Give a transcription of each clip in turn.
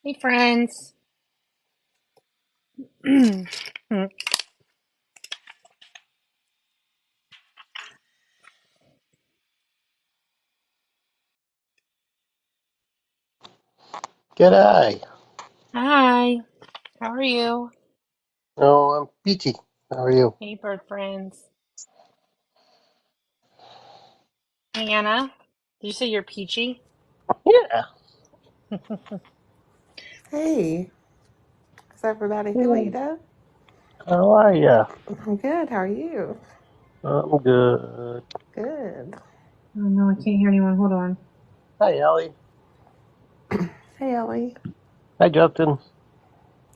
Hey, friends. Good. G'day. Hi. How are you? Oh, I'm peachy. How are you? Hey, bird friends. Hey, Anna. Did you say you're peachy? Yeah. Hey, how's everybody Yeah. doing, Ida? How are ya? I'm good. How are you? I'm good. Good. Oh, no, I can't hear anyone. Hold on. Hi, Ellie. Hey, Ellie. Hi, Justin.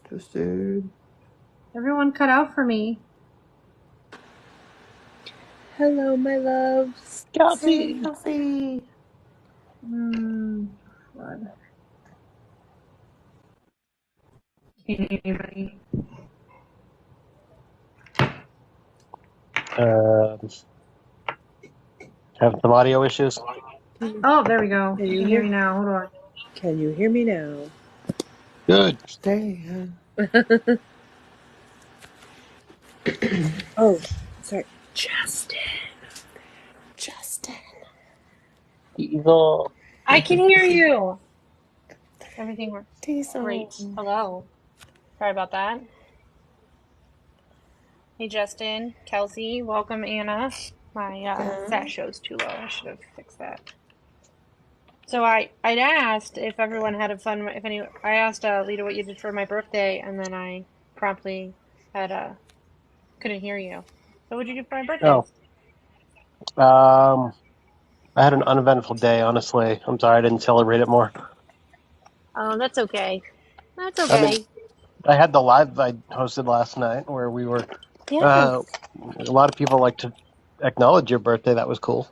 Just dude. Everyone cut out for me. Hello, my loves. Hey, Kelsey. Kelsey. God. Can't hear anybody. Um, Having some audio issues? Can you, Oh, there we go. can I you can hear hear? you now. Hold on. Can you hear me now? Good. Hey. Oh, sorry, Justin. Justin. Diesel. I can hear you. Everything works Diesel. great. Hello. Sorry about that. Hey, Justin. Kelsey. Welcome, Anna. My Yeah. Sass Show's too low. I should have fixed that. So I'd asked if everyone had a fun if any I asked Lita what you did for my birthday, and then I promptly had couldn't hear you. So what'd you do for my birthday? Oh, um, I had an uneventful day, honestly. I'm sorry I didn't celebrate it more. Oh, that's okay. That's I mean, okay. I had the live I hosted last night where we were, Yes, uh, a lot of people like to acknowledge your birthday. That was cool.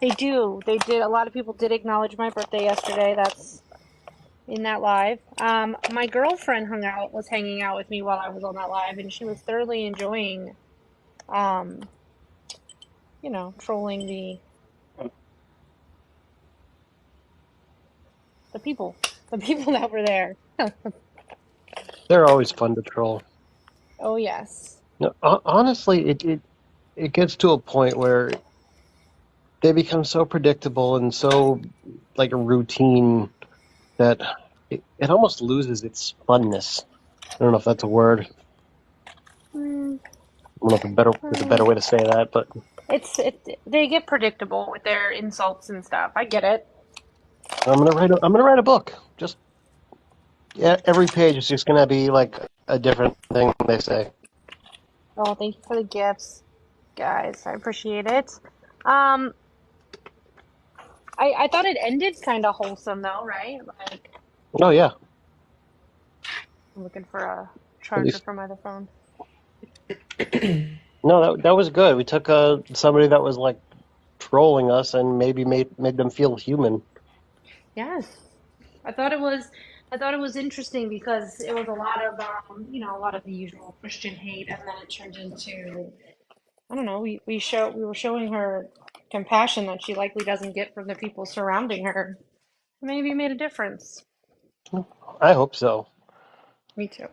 they do. They did. A lot of people did acknowledge my birthday yesterday. That's in that live. My girlfriend was hanging out with me while I was on that live, and she was thoroughly enjoying, um, trolling the people, the people that were there. They're always fun to troll. Oh yes. No, honestly, it gets to a point where they become so predictable and so like a routine that it almost loses its funness. I don't know if that's a word. I Mm, don't know if there's a better way to say that, but they get predictable with their insults and stuff. I get it. I'm gonna write a book. Just yeah, every page is just gonna be like a different thing they say. Oh, thank you for the gifts, guys. I appreciate it. Um, I thought it ended kind of wholesome though, right? Like Oh yeah, I'm looking for a at charger least for my other phone. no, that was good. We took somebody that was like trolling us and maybe made them feel human. Yes, I thought it was. I thought it was interesting because it was a lot of, a lot of the usual Christian hate, and then it turned into, I don't know, we were showing her compassion that she likely doesn't get from the people surrounding her. Maybe made a difference. I hope so. Me too.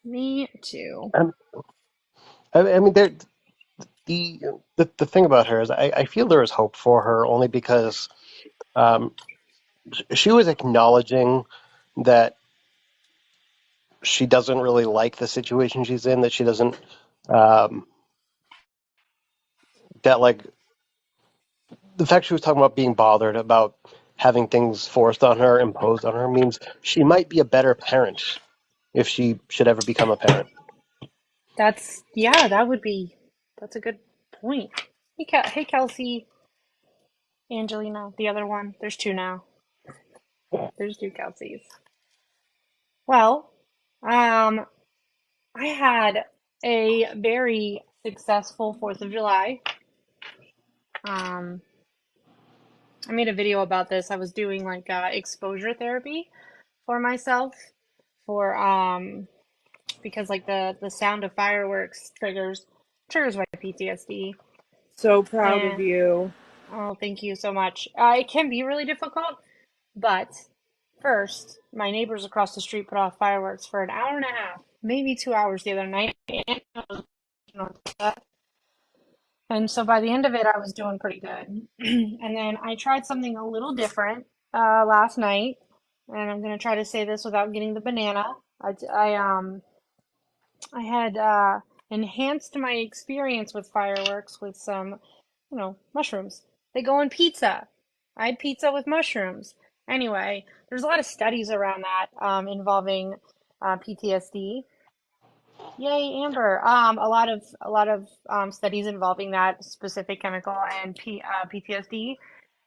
Me too. Um, I mean, the the thing about her is I feel there is hope for her only because um, she was acknowledging that she doesn't really like the situation she's in, that she doesn't um, that like the fact she was talking about being bothered about having things forced on her, imposed on her, means she might be a better parent if she should ever become a parent. Yeah, that's a good point. Hey, Kelsey, Angelina, the other one. There's two now. There's two Kelseys. Well, um, I had a very successful 4th of July. Um, I made a video about this. I was doing like exposure therapy for myself for because like the sound of fireworks triggers my PTSD. So proud of And you. oh, thank you so much. It can be really difficult, but first, my neighbors across the street put off fireworks for an hour and a half, maybe 2 hours the other night. And so by the end of it, I was doing pretty good. And then I tried something a little different last night, and I'm gonna try to say this without getting the banana. I had enhanced my experience with fireworks with some, mushrooms. They go in pizza. I had pizza with mushrooms. Anyway, there's a lot of studies around that involving PTSD. Yay, Amber. A lot of studies involving that specific chemical and PTSD.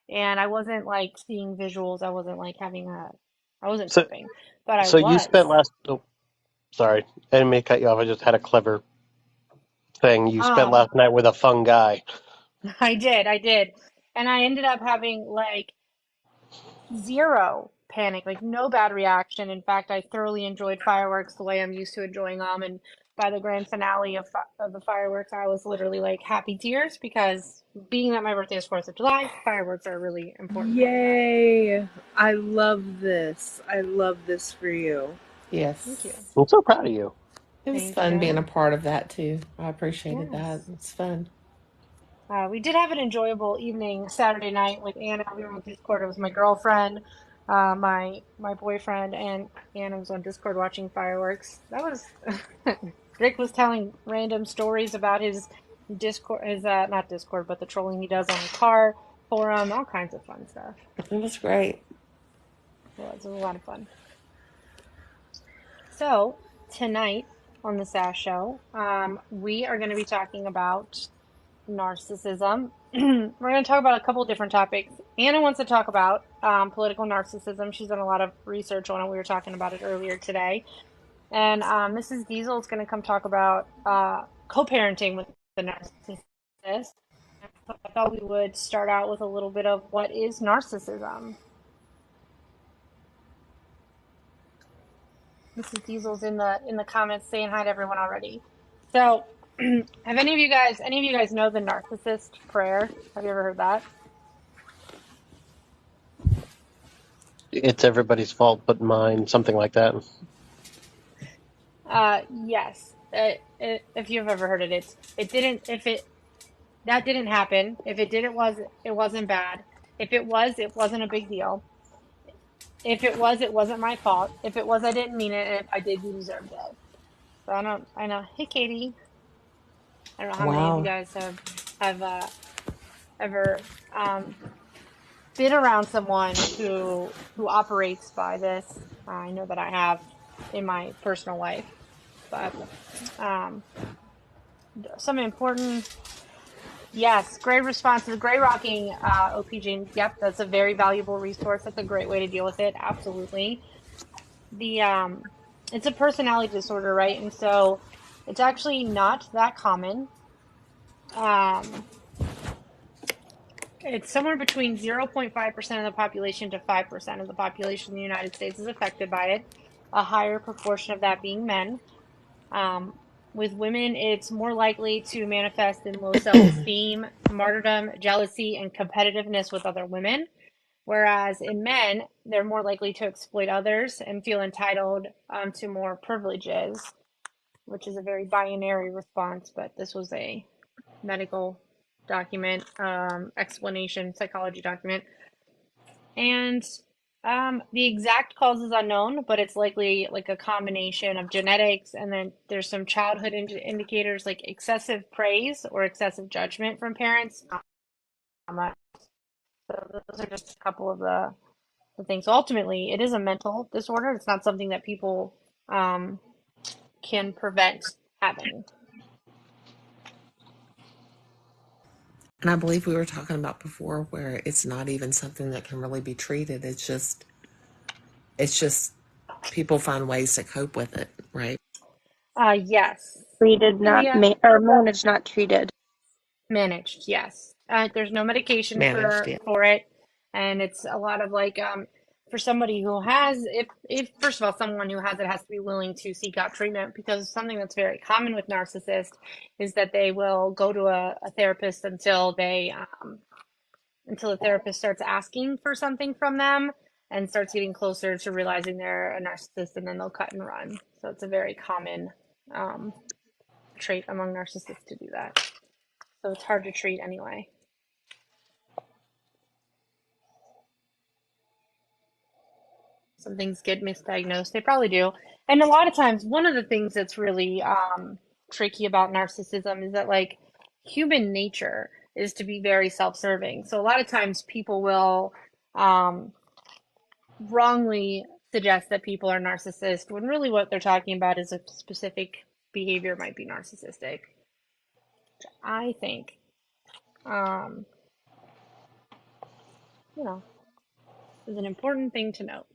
And I wasn't like seeing visuals. I wasn't So, tripping, but I so you spent was. last. Oh, sorry, I didn't mean to cut you off. I just had a clever thing. You spent Um, last night with a fun guy. I did. And I ended up having like zero panic, like no bad reaction. In fact, I thoroughly enjoyed fireworks the way I'm used to enjoying them. And by the grand finale of the fireworks, I was literally like happy tears because being that my birthday is 4th of July, fireworks are a really important part of that. Yay! I love this. I love this for you. Thank you. Yes. I'm so proud of you. It was Thank fun being a you. part of that too. I appreciated that. Yes. It's fun. We did have an enjoyable evening Saturday night with Anna. We were on Discord. It was my girlfriend, my boyfriend, and Anna was on Discord watching fireworks. That was Rick was telling random stories about his Discord, his not Discord, but the trolling he does on the car forum, all kinds of fun stuff. It was great. It was a lot of fun. So tonight on the Sass Show, we are going to be talking about narcissism. We're going to talk about a couple of different topics. Anna wants to talk about political narcissism. She's done a lot of research on it. We were talking about it earlier today. And Mrs. Diesel is going to come talk about co-parenting with the narcissist. I thought we would start out with a little bit of what is narcissism. Mrs. Diesel's in the comments saying hi to everyone already. So, have any of you guys know the narcissist prayer? Have you ever heard that? It's everybody's fault but mine, something like that. Yes. If you've ever heard it, that didn't happen. If it did, it wasn't bad. If it was, it wasn't a big deal. If it was, it wasn't my fault. If it was, I didn't mean it. And if I did, you deserved it. So I know. Hey, Katie. I don't know how many of you Wow. guys have ever been around someone who operates by this. I know that I have in my personal life, but um, some important. Yes, great responses. Great rocking, OPG. Yep, that's a very valuable resource. That's a great way to deal with it. Absolutely. The it's a personality disorder, right? And so it's actually not that common. Um, it's somewhere between 0.5% of the population to 5% of the population in the United States is affected by it. A higher proportion of that being men. Um, with women, it's more likely to manifest in low self-esteem, martyrdom, jealousy, and competitiveness with other women. Whereas in men, they're more likely to exploit others and feel entitled to more privileges, which is a very binary response, but this was a medical document, explanation, psychology document. And the exact cause is unknown, but it's likely like a combination of genetics, and then there's some childhood indicators like excessive praise or excessive judgment from parents. So those are just a couple of the things. So ultimately, it is a mental disorder. It's not something that people can prevent having. And I believe we were talking about before where it's not even something that can really be treated. It's just people find ways to cope with it, right? Yes. Treated, not Leah? or managed, not treated. Managed, yes. There's no medication Managed, yeah. for it, and it's a lot of like for somebody who has if first of all someone who has it has to be willing to seek out treatment, because something that's very common with narcissists is that they will go to a therapist until the therapist starts asking for something from them. and starts getting closer to realizing they're a narcissist, and then they'll cut and run. So it's a very common trait among narcissists to do that. So it's hard to treat anyway. Some things get misdiagnosed. They probably do. And a lot of times, one of the things that's really tricky about narcissism is that, like, human nature is to be very self-serving. So a lot of times people will wrongly suggest that people are narcissist when really what they're talking about is a specific behavior might be narcissistic. I think, you know, is an important thing to note.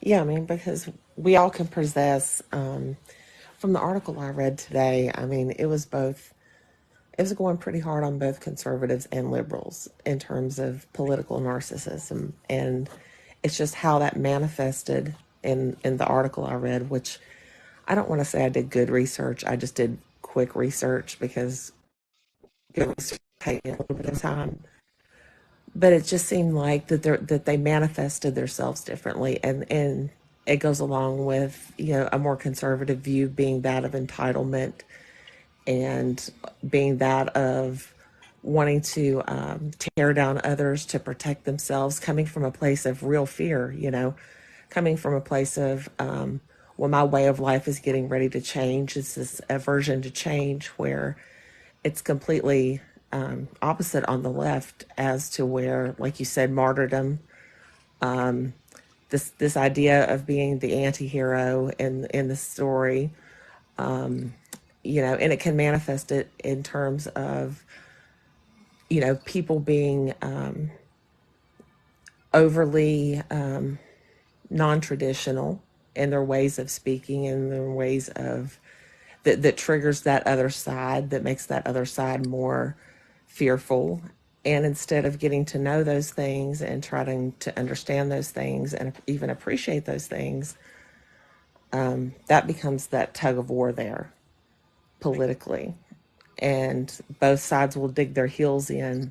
Yeah, I mean, because we all can possess, from the article I read today, I mean, it was going pretty hard on both conservatives and liberals in terms of political narcissism. And it's just how that manifested in the article I read, which I don't want to say I did good research. I just did quick research because good research takes a little bit of time. But it just seemed like that they manifested themselves differently, and it goes along with a more conservative view being that of entitlement and being that of wanting to tear down others to protect themselves, coming from a place of real fear, coming from a place of, well, my way of life is getting ready to change. It's this aversion to change where it's completely opposite on the left as to where, like you said, martyrdom, this idea of being the anti-hero in the story, and it can manifest it in terms of, people being overly non-traditional in their ways of speaking and their ways of that triggers that other side, that makes that other side more fearful. And instead of getting to know those things and trying to understand those things and even appreciate those things, that becomes that tug of war there politically. And both sides will dig their heels in.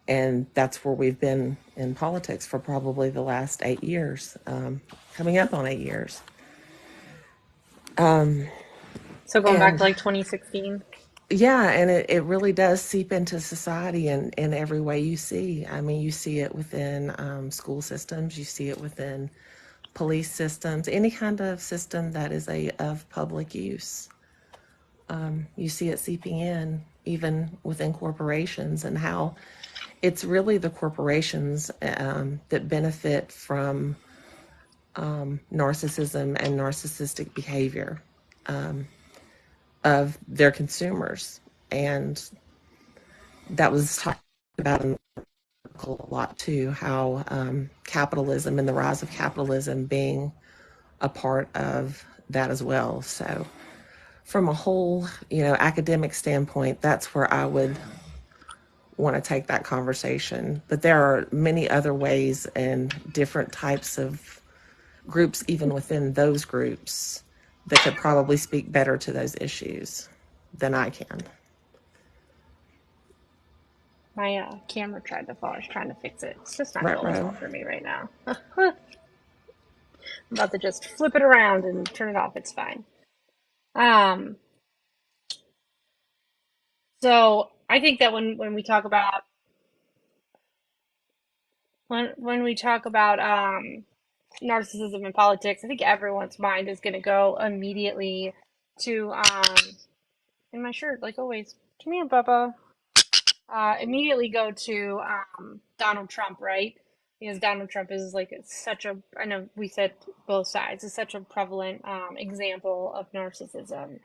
And that's where we've been in politics for probably the last 8 years, coming up on 8 years. So going back And to like 2016. yeah, and it really does seep into society in every way you see. I mean, you see it within school systems, you see it within police systems, any kind of system that is of public use. You see it seeping in even within corporations, and how it's really the corporations that benefit from narcissism and narcissistic behavior of their consumers. And that was talked about in the article a lot too, how capitalism and the rise of capitalism being a part of that as well. So from a whole, academic standpoint, that's where I would want to take that conversation. But there are many other ways and different types of groups, even within those groups, that could probably speak better to those issues than I can. My camera tried to fall. I was trying to fix it. It's just not Right, going well right. for me right now. I'm about to just flip it around and turn it off. It's fine. So I think that when we talk about when we talk about narcissism in politics, I think everyone's mind is going to go immediately to in my shirt, like always. Come here, Bubba. Immediately go to Donald Trump, right? Because Donald Trump is like such a, I know we said both sides, is such a prevalent example of narcissism.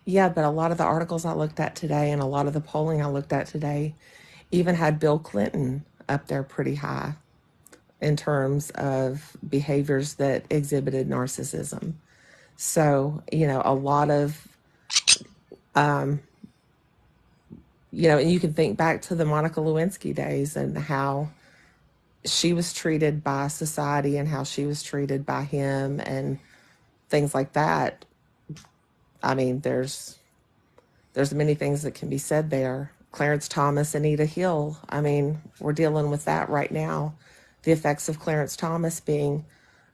Yeah, but a lot of the articles I looked at today and a lot of the polling I looked at today even had Bill Clinton up there pretty high in terms of behaviors that exhibited narcissism. So, a lot of, and you can think back to the Monica Lewinsky days and how she was treated by society and how she was treated by him and things like that. I mean, there's many things that can be said there. Clarence Thomas, Anita Hill. I mean, we're dealing with that right now. The effects of Clarence Thomas being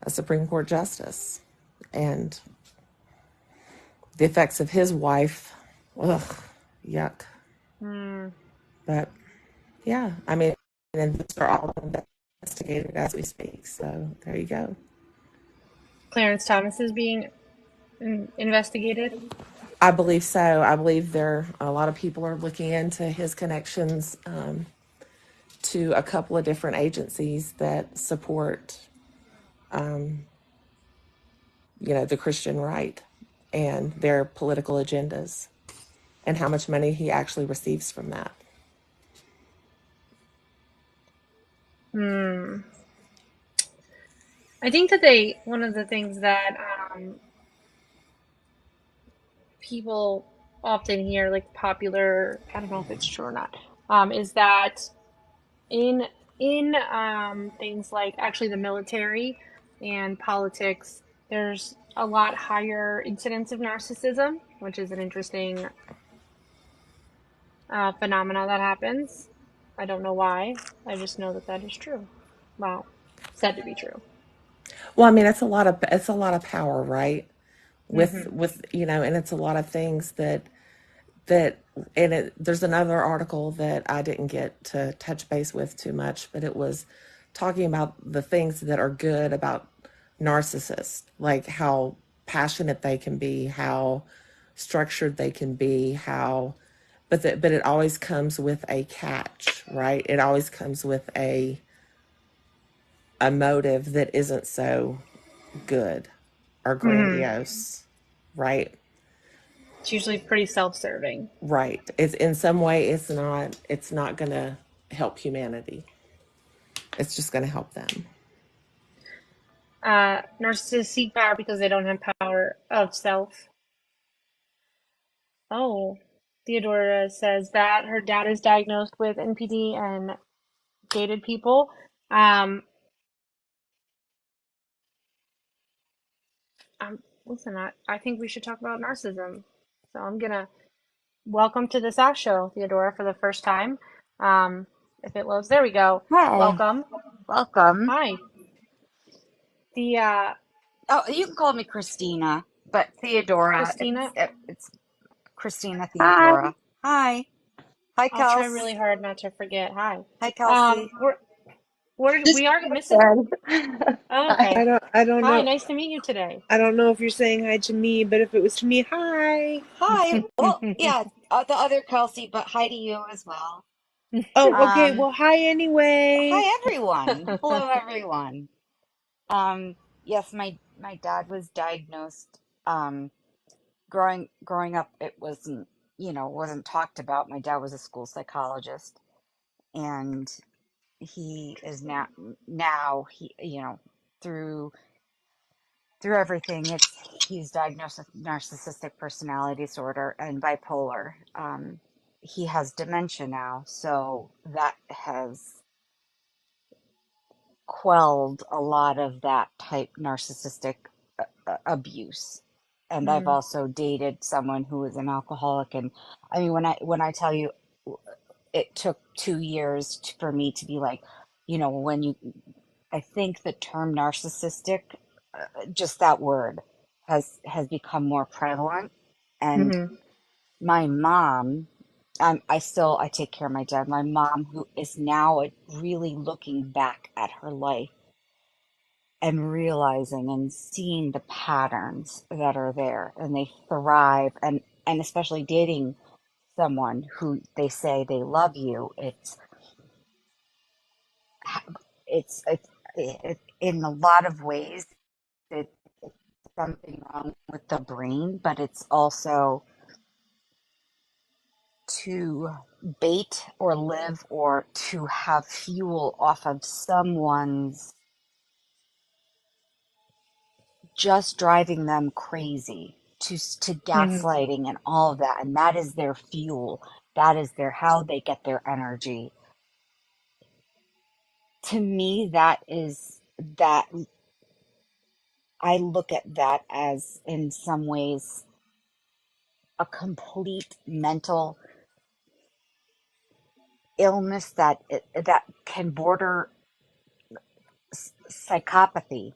a Supreme Court justice and the effects of his wife. Ugh, yuck. Mm. But yeah, I mean, and those are all investigated as we speak. So there you go. Clarence Thomas is being investigated. I believe so. I believe a lot of people are looking into his connections to a couple of different agencies that support, the Christian right and their political agendas, and how much money he actually receives from that. I think that one of the things that people often hear, like popular, I don't know if it's true or not, is that in things like actually the military and politics, there's a lot higher incidence of narcissism, which is an interesting phenomena that happens. I don't know why. I just know that that is true. Well, said to be true. Well, I mean, it's a lot of power, right? With Mm-hmm. and it's a lot of things that and there's another article that I didn't get to touch base with too much, but it was talking about the things that are good about narcissists, like how passionate they can be, how structured they can be, but it always comes with a catch, right? It always comes with a motive that isn't so good or Mm-hmm. grandiose, right? It's usually pretty self-serving. Right. It's in some way it's not going to help humanity. It's just going to help them. Narcissists seek power because they don't have power of self. Oh, Theodora says that her dad is diagnosed with NPD and dated people. Um, Listen, I think we should talk about narcissism. So I'm gonna welcome to the Sass Show, Theodora, for the first time. If it loads, there we go. Hey, Welcome. welcome. Hi. The Oh, you can call me Christina, but Theodora, Christina. it's Christina Hi. Theodora. Hi. Hi, I'll try Kels. really hard not to forget. Hi. Hi, Kelsey. Just We are missing. friend. Oh, Hi. okay. I don't Hi, know. nice to meet you today. I don't know if you're saying hi to me, but if it was to me, hi. Hi. Well, yeah, the other Kelsey, but hi to you as well. Oh, okay. Um, Well, hi anyway. Hi everyone. Hello everyone. Yes, my dad was diagnosed. Growing up, it wasn't talked about. My dad was a school psychologist, and he is now he through everything, he's diagnosed with narcissistic personality disorder and bipolar. He has dementia now, so that has quelled a lot of that type narcissistic abuse. And I've Mm, also dated someone who was an alcoholic, and I mean, when I tell you, it took 2 years for me to be like, when you I think the term narcissistic, just that word, has become more prevalent. And hmm my mom, I take care of my dad. My mom, who is now really looking back at her life and realizing and seeing the patterns that are there, and they thrive, and especially dating someone who they say they love you. It's in a lot of ways it's something wrong with the brain, but it's also to bait or live or to have fuel off of someone's just driving them crazy, to hmm gaslighting and all of that, and that is their fuel. That is their how they get their energy. To me, that I look at that as, in some ways, a complete mental illness that can border psychopathy,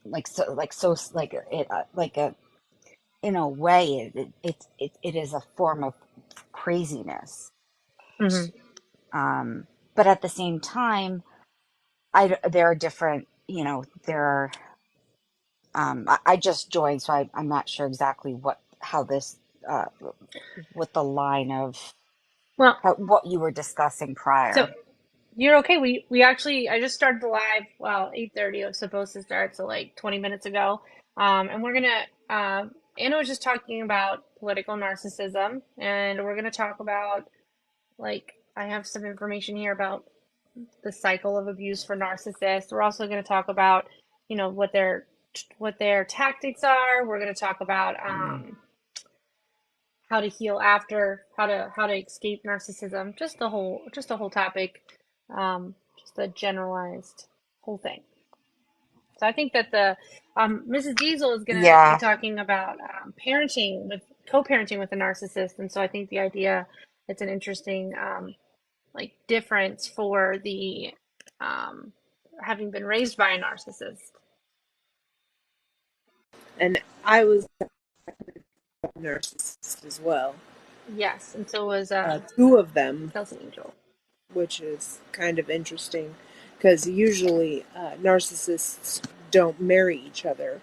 like it like a in a way it is a form of craziness. Hmm. But at the same time, there are different, there are, I just joined, so I'm not sure exactly how this, uh, what the line of, Well, what you were discussing so prior. you're okay. We actually I just started the live. Well, 8:30 it was supposed to start, so like 20 minutes ago. And we're gonna. Anna was just talking about political narcissism, and we're gonna talk about like I have some information here about the cycle of abuse for narcissists. We're also going to talk about, what their tactics are. We're going to talk about how to heal after, how to escape narcissism. Just a whole topic, just a generalized whole thing. So I think that the Mrs. Diesel is going to be Yeah, talking about parenting with co-parenting with a narcissist, and so I think the idea it's an interesting like difference for the um, having been raised by a narcissist. And I was a narcissist as well. Yes, and so was Two of them, Kelsey Angel. which is kind of interesting because usually narcissists don't marry each other.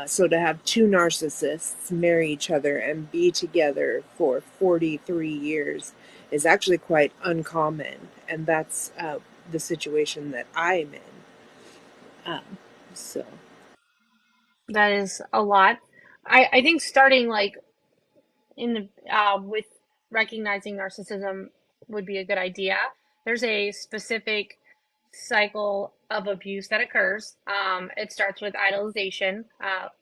So to have two narcissists marry each other and be together for 43 years is actually quite uncommon. And that's the situation that I'm in. So, That is a lot. I think starting like in the with recognizing narcissism would be a good idea. There's a specific cycle of abuse that occurs. It starts with idolization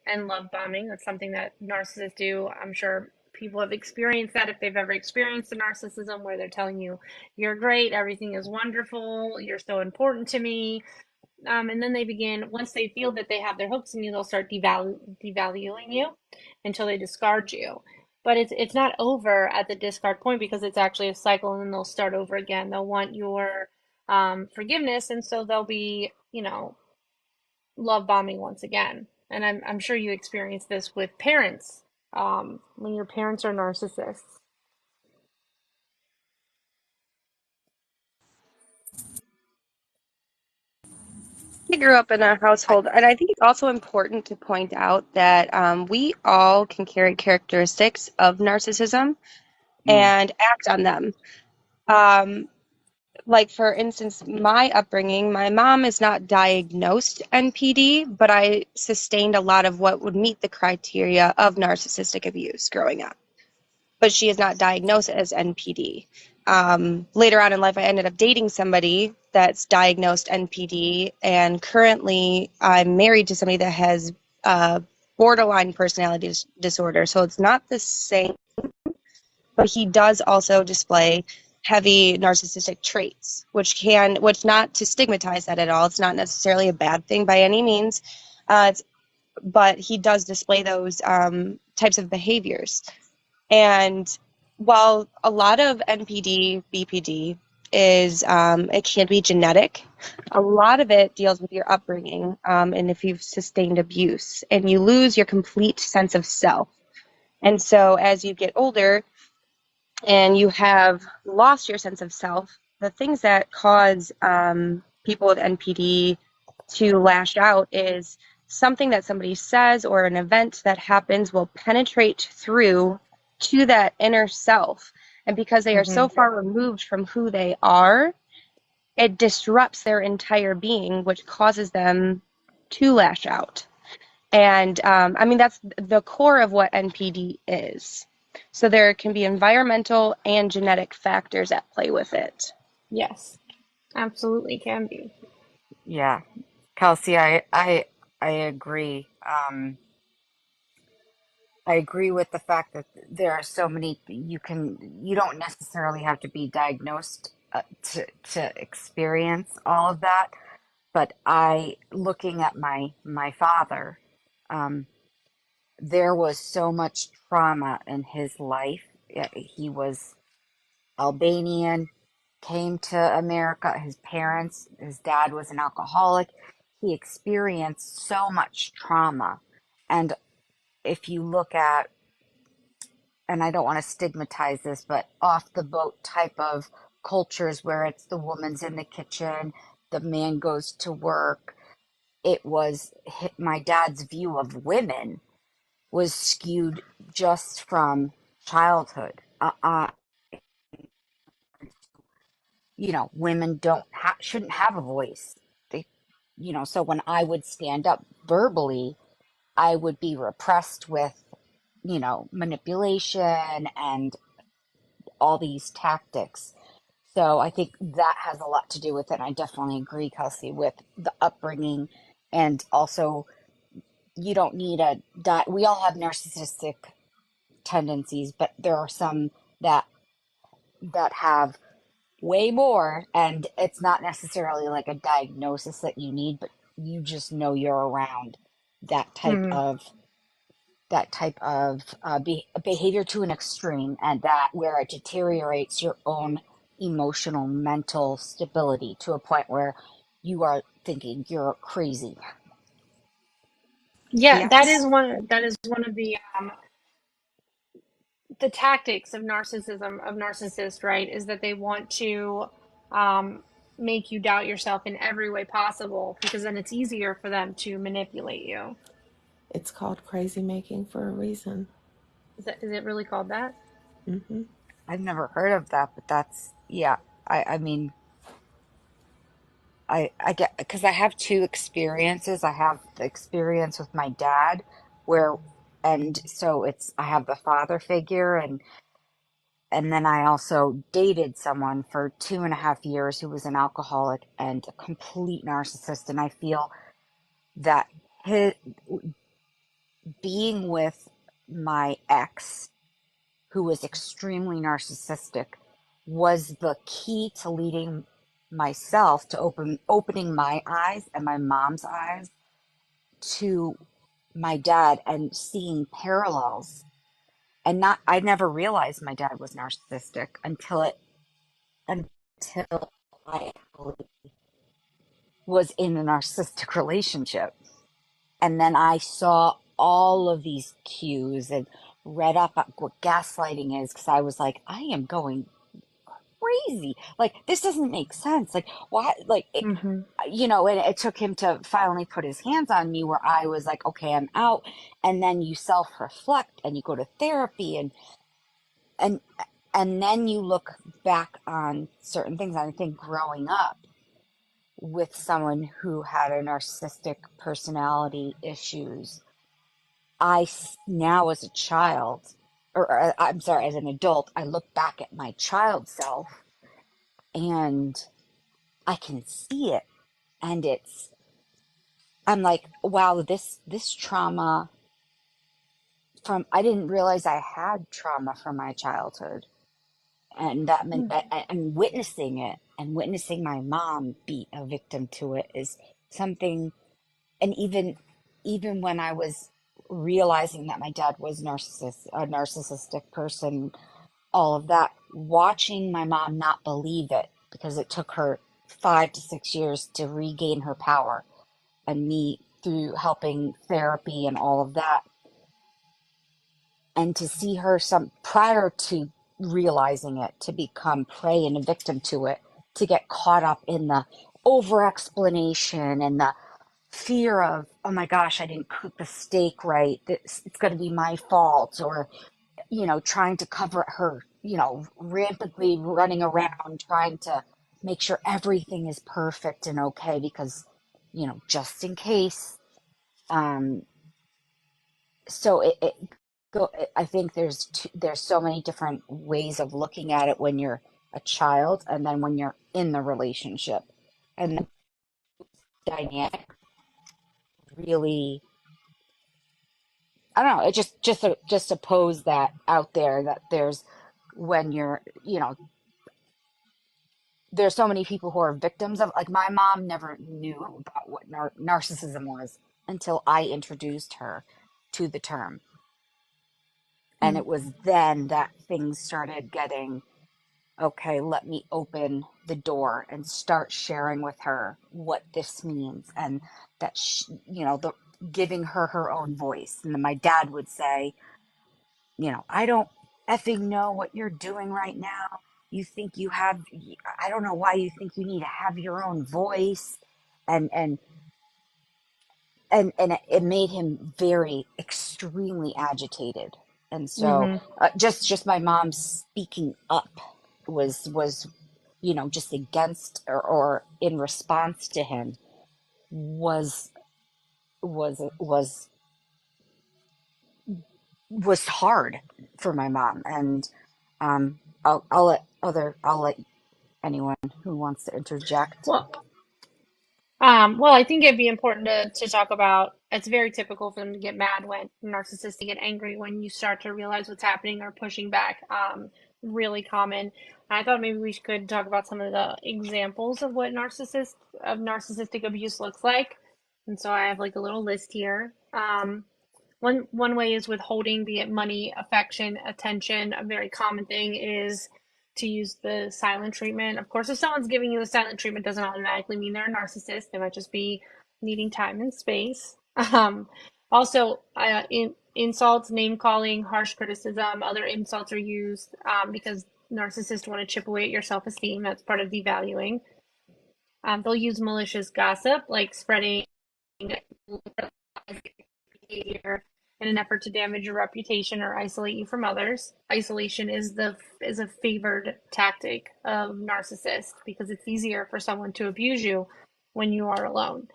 and love bombing. That's something that narcissists do. I'm sure people have experienced that if they've ever experienced the narcissism where they're telling you, you're great, everything is wonderful, you're so important to me. And then they begin, once they feel that they have their hooks in you, they'll start devaluing you until they discard you. But it's not over at the discard point because it's actually a cycle, and then they'll start over again. They'll want your forgiveness, and so they'll be, love bombing once again. And I'm sure you experience this with parents when your parents are narcissists. I grew up in a I, household, and I think it's also important to point out that we all can carry characteristics of narcissism and act on them. Um, like, for instance, my upbringing, my mom is not diagnosed NPD, but I sustained a lot of what would meet the criteria of narcissistic abuse growing up. But she is not diagnosed as NPD. Later on in life, I ended up dating somebody that's diagnosed NPD, and currently I'm married to somebody that has borderline personality disorder. So it's not the same, but he does also display heavy narcissistic traits, which not to stigmatize that at all. It's not necessarily a bad thing by any means, but he does display those types of behaviors. And while a lot of NPD, BPD is, it can be genetic, a lot of it deals with your upbringing, and if you've sustained abuse and you lose your complete sense of self. And so as you get older and you have lost your sense of self, the things that cause people with NPD to lash out is something that somebody says or an event that happens will penetrate through to that inner self. And because they are Mm-hmm. so far removed from who they are, it disrupts their entire being, which causes them to lash out. And I mean, that's the core of what NPD is. So there can be environmental and genetic factors at play with it. Yes, absolutely can be. yeah, Kelsey, I agree. I agree with the fact that there are so many, you don't necessarily have to be diagnosed to experience all of that. But looking at my father, um, there was so much trauma in his life. He was Albanian, came to America. His dad was an alcoholic. He experienced so much trauma. And if you look at, and I don't want to stigmatize this, but off the boat type of cultures where it's the woman's in the kitchen, the man goes to work, it was my dad's view of women was skewed just from childhood. Women shouldn't have a voice. They, so when I would stand up verbally, I would be repressed with, manipulation and all these tactics. So I think that has a lot to do with it. I definitely agree, Kelsey, with the upbringing. And also, you don't need we all have narcissistic tendencies, but there are some that have way more, and it's not necessarily like a diagnosis that you need, but you just know you're around that type Hmm. of behavior to an extreme, and that where it deteriorates your own emotional mental stability to a point where you are thinking you're crazy. Yeah, that Yes. is one of the tactics of narcissists, right? Is that they want to um, make you doubt yourself in every way possible because then it's easier for them to manipulate you. It's called crazy making for a reason. Is it really called that? Hmm. I've never heard of that, but that's, yeah. I mean, I get, because I have two experiences. I have the experience with my dad where, and so I have the father figure, and then I also dated someone for 2.5 years who was an alcoholic and a complete narcissist. And I feel that his, being with my ex, who was extremely narcissistic, was the key to leading myself to opening my eyes and my mom's eyes to my dad and seeing parallels. And not I never realized my dad was narcissistic until I was in a narcissistic relationship. And then I saw all of these cues and read up on what gaslighting is, because I was like, I am going crazy. Like, this doesn't make sense. Like, why? Like, Mm-hmm. and it took him to finally put his hands on me where I was like, okay, I'm out. And then you self-reflect and you go to therapy, and and then you look back on certain things. I think growing up with someone who had a narcissistic personality issues, now as a child, or I'm sorry, as an adult, I look back at my child self and I can see it. And I'm like, wow, this trauma I didn't realize I had trauma from my childhood. And that meant, and witnessing it and witnessing my mom be a victim to it is something. And even when I was realizing that my dad was a narcissistic person, all of that, watching my mom not believe it, because it took her 5 to 6 years to regain her power, and me through helping therapy and all of that, and to see her some prior to realizing it, to become prey and a victim to it, to get caught up in the over explanation and the fear of, oh my gosh, I didn't cook the steak right, it's going to be my fault, or trying to cover her, rampantly running around trying to make sure everything is perfect and okay, because just in case. um so I think there's so many different ways of looking at it when you're a child and then when you're in the relationship, and the dynamic really, I don't know, it just to pose that out there, that there's, when you're, there's so many people who are victims of, like, my mom never knew about what narcissism was until I introduced her to the term. And it was then that things started getting okay, let me open the door and start sharing with her what this means, and that the giving her her own voice. And then my dad would say, I don't effing know what you're doing right now. You think you have, I don't know why you think you need to have your own voice. And, and, and it made him very extremely agitated. And so, Mm-hmm. just my mom speaking up was, just against, or in response to him, was, was, was hard for my mom. And, I'll let anyone who wants to interject. Well, well, I think it'd be important to talk about. It's very typical for them to get mad when narcissists get angry when you start to realize what's happening or pushing back. Really common. I thought maybe we could talk about some of the examples of what narcissistic abuse looks like. And so I have like a little list here. One way is withholding, be it money, affection, attention. A very common thing is to use the silent treatment. Of course, if someone's giving you the silent treatment, doesn't automatically mean they're a narcissist. They might just be needing time and space. Also, insults, name calling, harsh criticism, other insults are used because narcissists want to chip away at your self esteem. That's part of devaluing. They'll use malicious gossip, like spreading behavior in an effort to damage your reputation or isolate you from others. Isolation is a favored tactic of narcissists because it's easier for someone to abuse you when you are alone.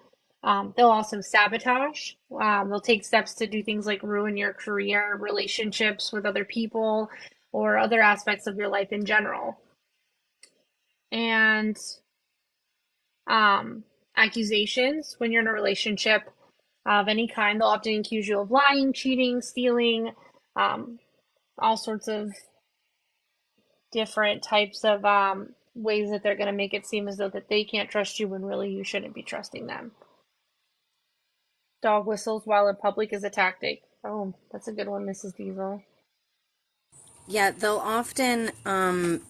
They'll also sabotage. They'll take steps to do things like ruin your career, relationships with other people, or other aspects of your life in general. And accusations when you're in a relationship of any kind. They'll often accuse you of lying, cheating, stealing, all sorts of different types of ways that they're going to make it seem as though that they can't trust you when really you shouldn't be trusting them. Dog whistles while in public is a tactic. Oh, that's a good one, Mrs. Diesel. Yeah, they'll often,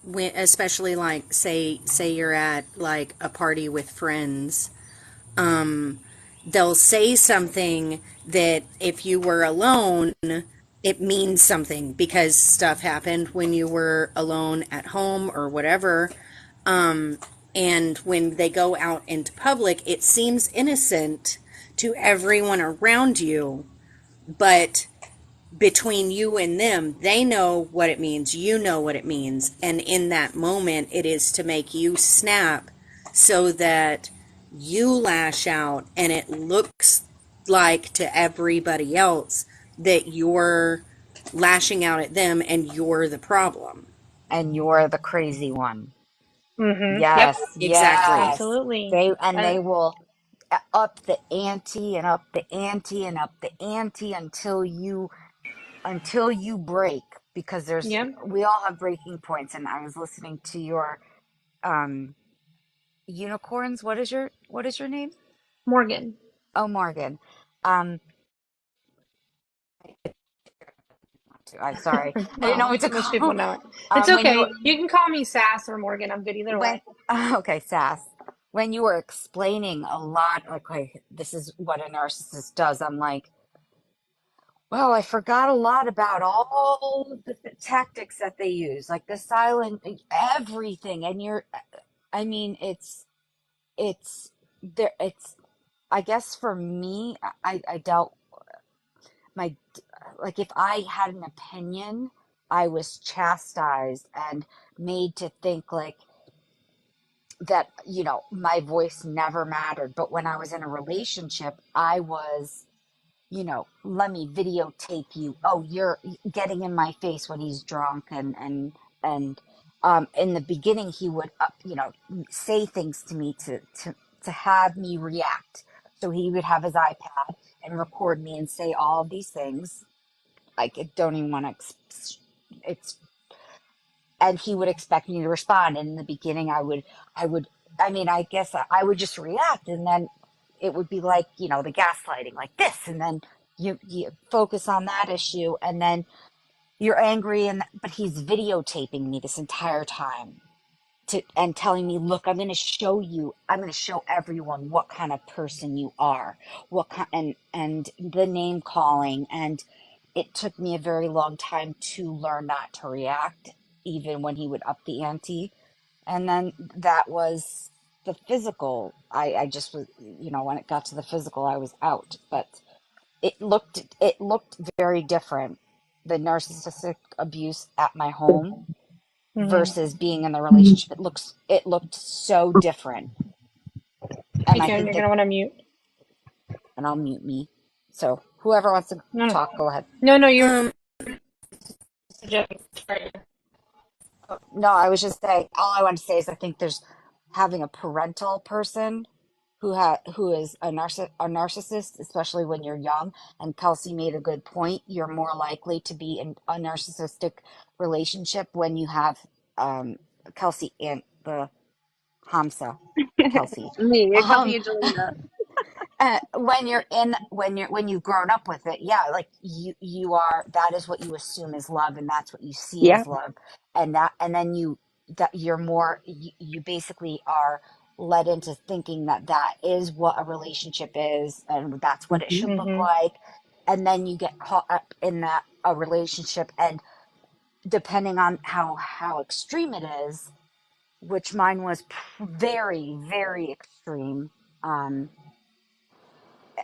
when, especially like say you're at like a party with friends, they'll say something that if you were alone, it means something because stuff happened when you were alone at home or whatever. And when they go out into public, it seems innocent to everyone around you, but between you and them, they know what it means, you know what it means, and in that moment it is to make you snap so that you lash out and it looks like to everybody else that you're lashing out at them and you're the problem. And you're the crazy one. Mm-hmm. Yep. Yes, Exactly. yes. Absolutely. They will up the ante and up the ante and up the ante until you break, because Yep. we all have breaking points. And I was listening to your um unicorns. What is your name? Morgan. Oh, Morgan. Um I'm sorry. I didn't know Well, what to most people call. know it. It's When you okay. You can call me Sass or Morgan. I'm good either when way. okay, Sass, when you were explaining a lot, like, this is what a narcissist does, I'm like, well, I forgot a lot about all the tactics that they use, like the silent, everything. And I mean, it's there. It's, I guess for me, I dealt my, like, if I had an opinion, I was chastised and made to think like that, my voice never mattered. But when I was in a relationship, I was, let me videotape you. Oh, you're getting in my face when he's drunk. And in the beginning, he would, say things to me to have me react. So he would have his iPad and record me and say all of these things. Like, I don't even want to, it's, and he would expect me to respond. And in the beginning, I mean, I guess I would just react, and then it would be like, the gaslighting, like this, and then you focus on that issue, and then you're angry, but he's videotaping me this entire time. and telling me, look, I'm going to show everyone what kind of person you are, what kind, and the name calling. And it took me a very long time to learn not to react, even when he would up the ante. And then that was the physical. I just was, when it got to the physical, I was out. But it looked very different. The narcissistic abuse at my home Hmm. versus being in the relationship. It looked so different. And Hey I Karen, think you're that, gonna want to mute. and I'll mute me. So whoever wants to No, no, talk, go ahead. no, no. You're Um, suggesting. No, I was just saying, all I want to say is I think there's having a parental person who is a narcissist, especially when you're young. And Kelsey made a good point. You're more likely to be in a narcissistic relationship when you have Kelsey and the Hamsa, Kelsey. Me, Um, Kelsey Angelina. when you've grown up with it, yeah, like you are, that is what you assume is love, and that's what you see Yeah. as love. And then you're more, you basically are led into thinking that that is what a relationship is, and that's what it Hmm. should look Hmm. like. And then you get caught up in that a relationship, and depending on how extreme it is, which mine was very, very extreme.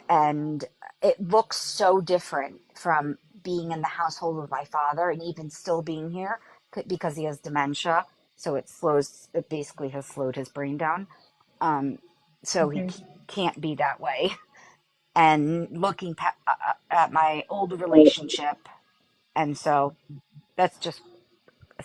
And it looks so different from being in the household with my father, and even still being here, because he has dementia, so it basically has slowed his brain down. um so he Hmm. can't be that way. And looking at my old relationship, and so that's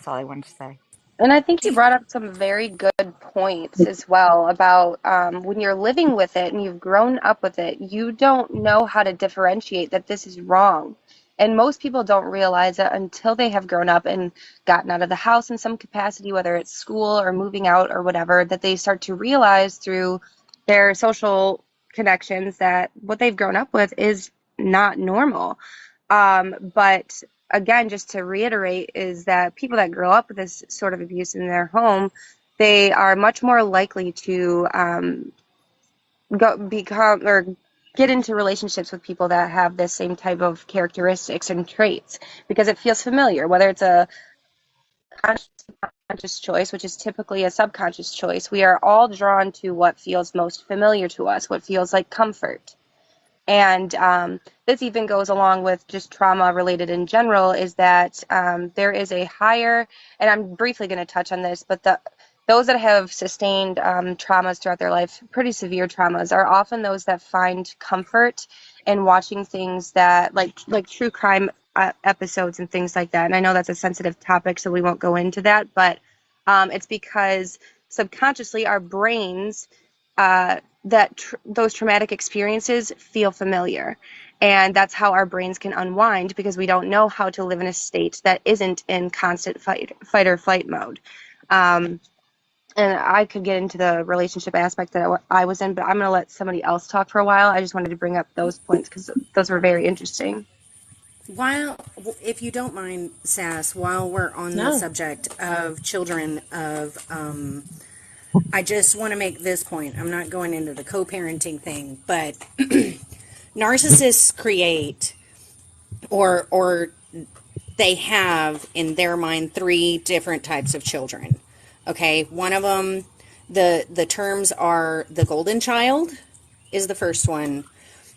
all I wanted to say. And I think you brought up some very good points as well about when you're living with it and you've grown up with it, you don't know how to differentiate that this is wrong. And most people don't realize it until they have grown up and gotten out of the house in some capacity, whether it's school or moving out or whatever, that they start to realize through their social connections that what they've grown up with is not normal. But again, just to reiterate, is that people that grow up with this sort of abuse in their home, they are much more likely to become or get into relationships with people that have this same type of characteristics and traits because it feels familiar, whether it's a conscious choice, which is typically a subconscious choice. We are all drawn to what feels most familiar to us, what feels like comfort. And this even goes along with just trauma related in general, is that there is a higher, and I'm briefly going to touch on this, but those that have sustained traumas throughout their life, pretty severe traumas, are often those that find comfort in watching things that like true crime episodes and things like that. And I know that's a sensitive topic, so we won't go into that, but it's because subconsciously our brains those traumatic experiences feel familiar. And that's how our brains can unwind because we don't know how to live in a state that isn't in constant fight or flight mode. Um, and I could get into the relationship aspect that I was in, but I'm going to let somebody else talk for a while. I just wanted to bring up those points because those were very interesting. while, if you don't mind, Sass, while we're on the No. subject of children, I just want to make this point. I'm not going into the co-parenting thing, but narcissists create or they have in their mind three different types of children. Okay, one of them, the terms are the golden child is the first one,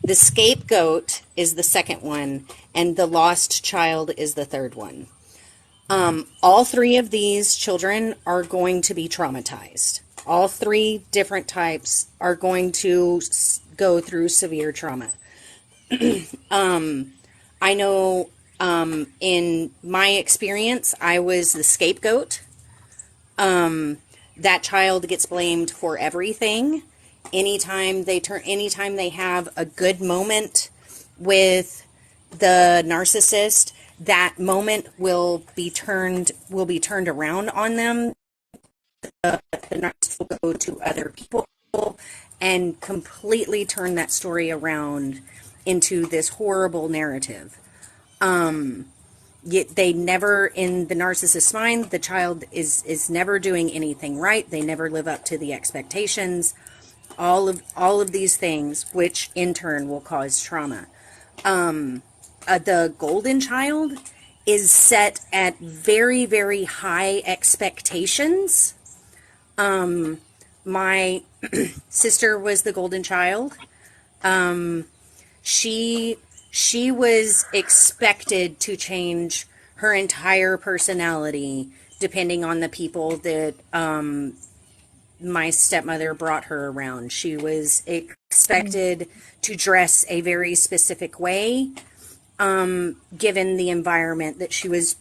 the scapegoat is the second one, and the lost child is the third one. All three of these children are going to be traumatized. All three different types are going to go through severe trauma. I know in my experience, I was the scapegoat. That child gets blamed for everything. Anytime they have a good moment with the narcissist, that moment will be turned around on them. The narcissist will go to other people and completely turn that story around into this horrible narrative. they never, in the narcissist's mind, the child is never doing anything right. They never live up to the expectations. All of these things, which in turn will cause trauma. The golden child is set at very, very high expectations. My sister was the golden child. She she was expected to change her entire personality depending on the people that my stepmother brought her around. She was expected to dress a very specific way, given the environment that she was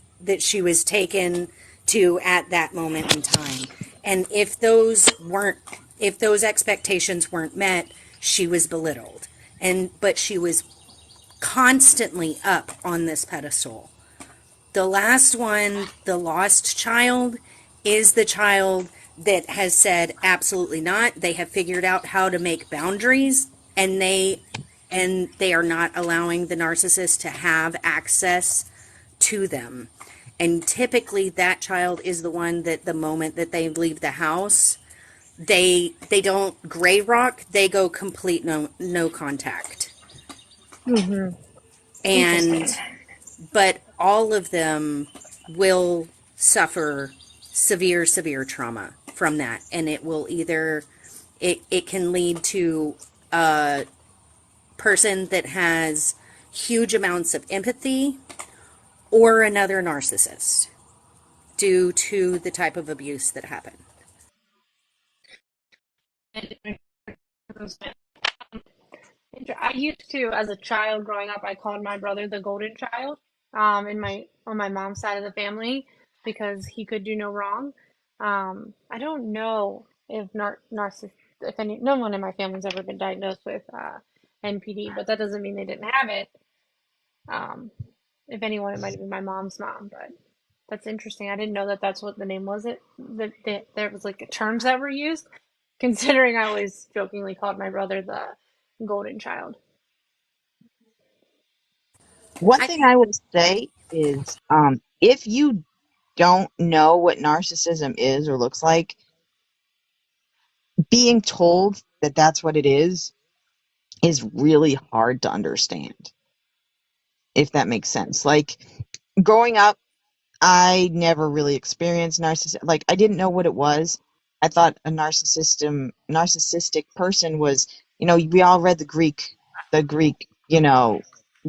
taken to at that moment in time. And if those expectations weren't met, she was belittled. But she was constantly up on this pedestal. The last one, the lost child, is the child that has said absolutely not. They have figured out how to make boundaries, and they are not allowing the narcissist to have access to them. And typically that child is the one that the moment that they leave the house, they don't gray rock, they go complete no contact. Mm-hmm. And Interesting. but all of them will suffer severe trauma from that, and it will either it can lead to a person that has huge amounts of empathy or another narcissist due to the type of abuse that happened. I used to, as a child growing up, I called my brother the golden child, in my on my mom's side of the family because he could do no wrong. I don't know if if any, no one in my family's ever been diagnosed with NPD, but that doesn't mean they didn't have it. Um, if anyone, it might have been my mom's mom, but that's interesting. I didn't know that that's what the name was. That there was like terms that were used, considering I always jokingly called my brother the golden child. One I thing I will say is, if you don't know what narcissism is or looks like, being told that that's what it is really hard to understand, if that makes sense. Like, growing up, I never really experienced narcissism. Like, I didn't know what it was. I thought a narcissistic person was, we all read the Greek,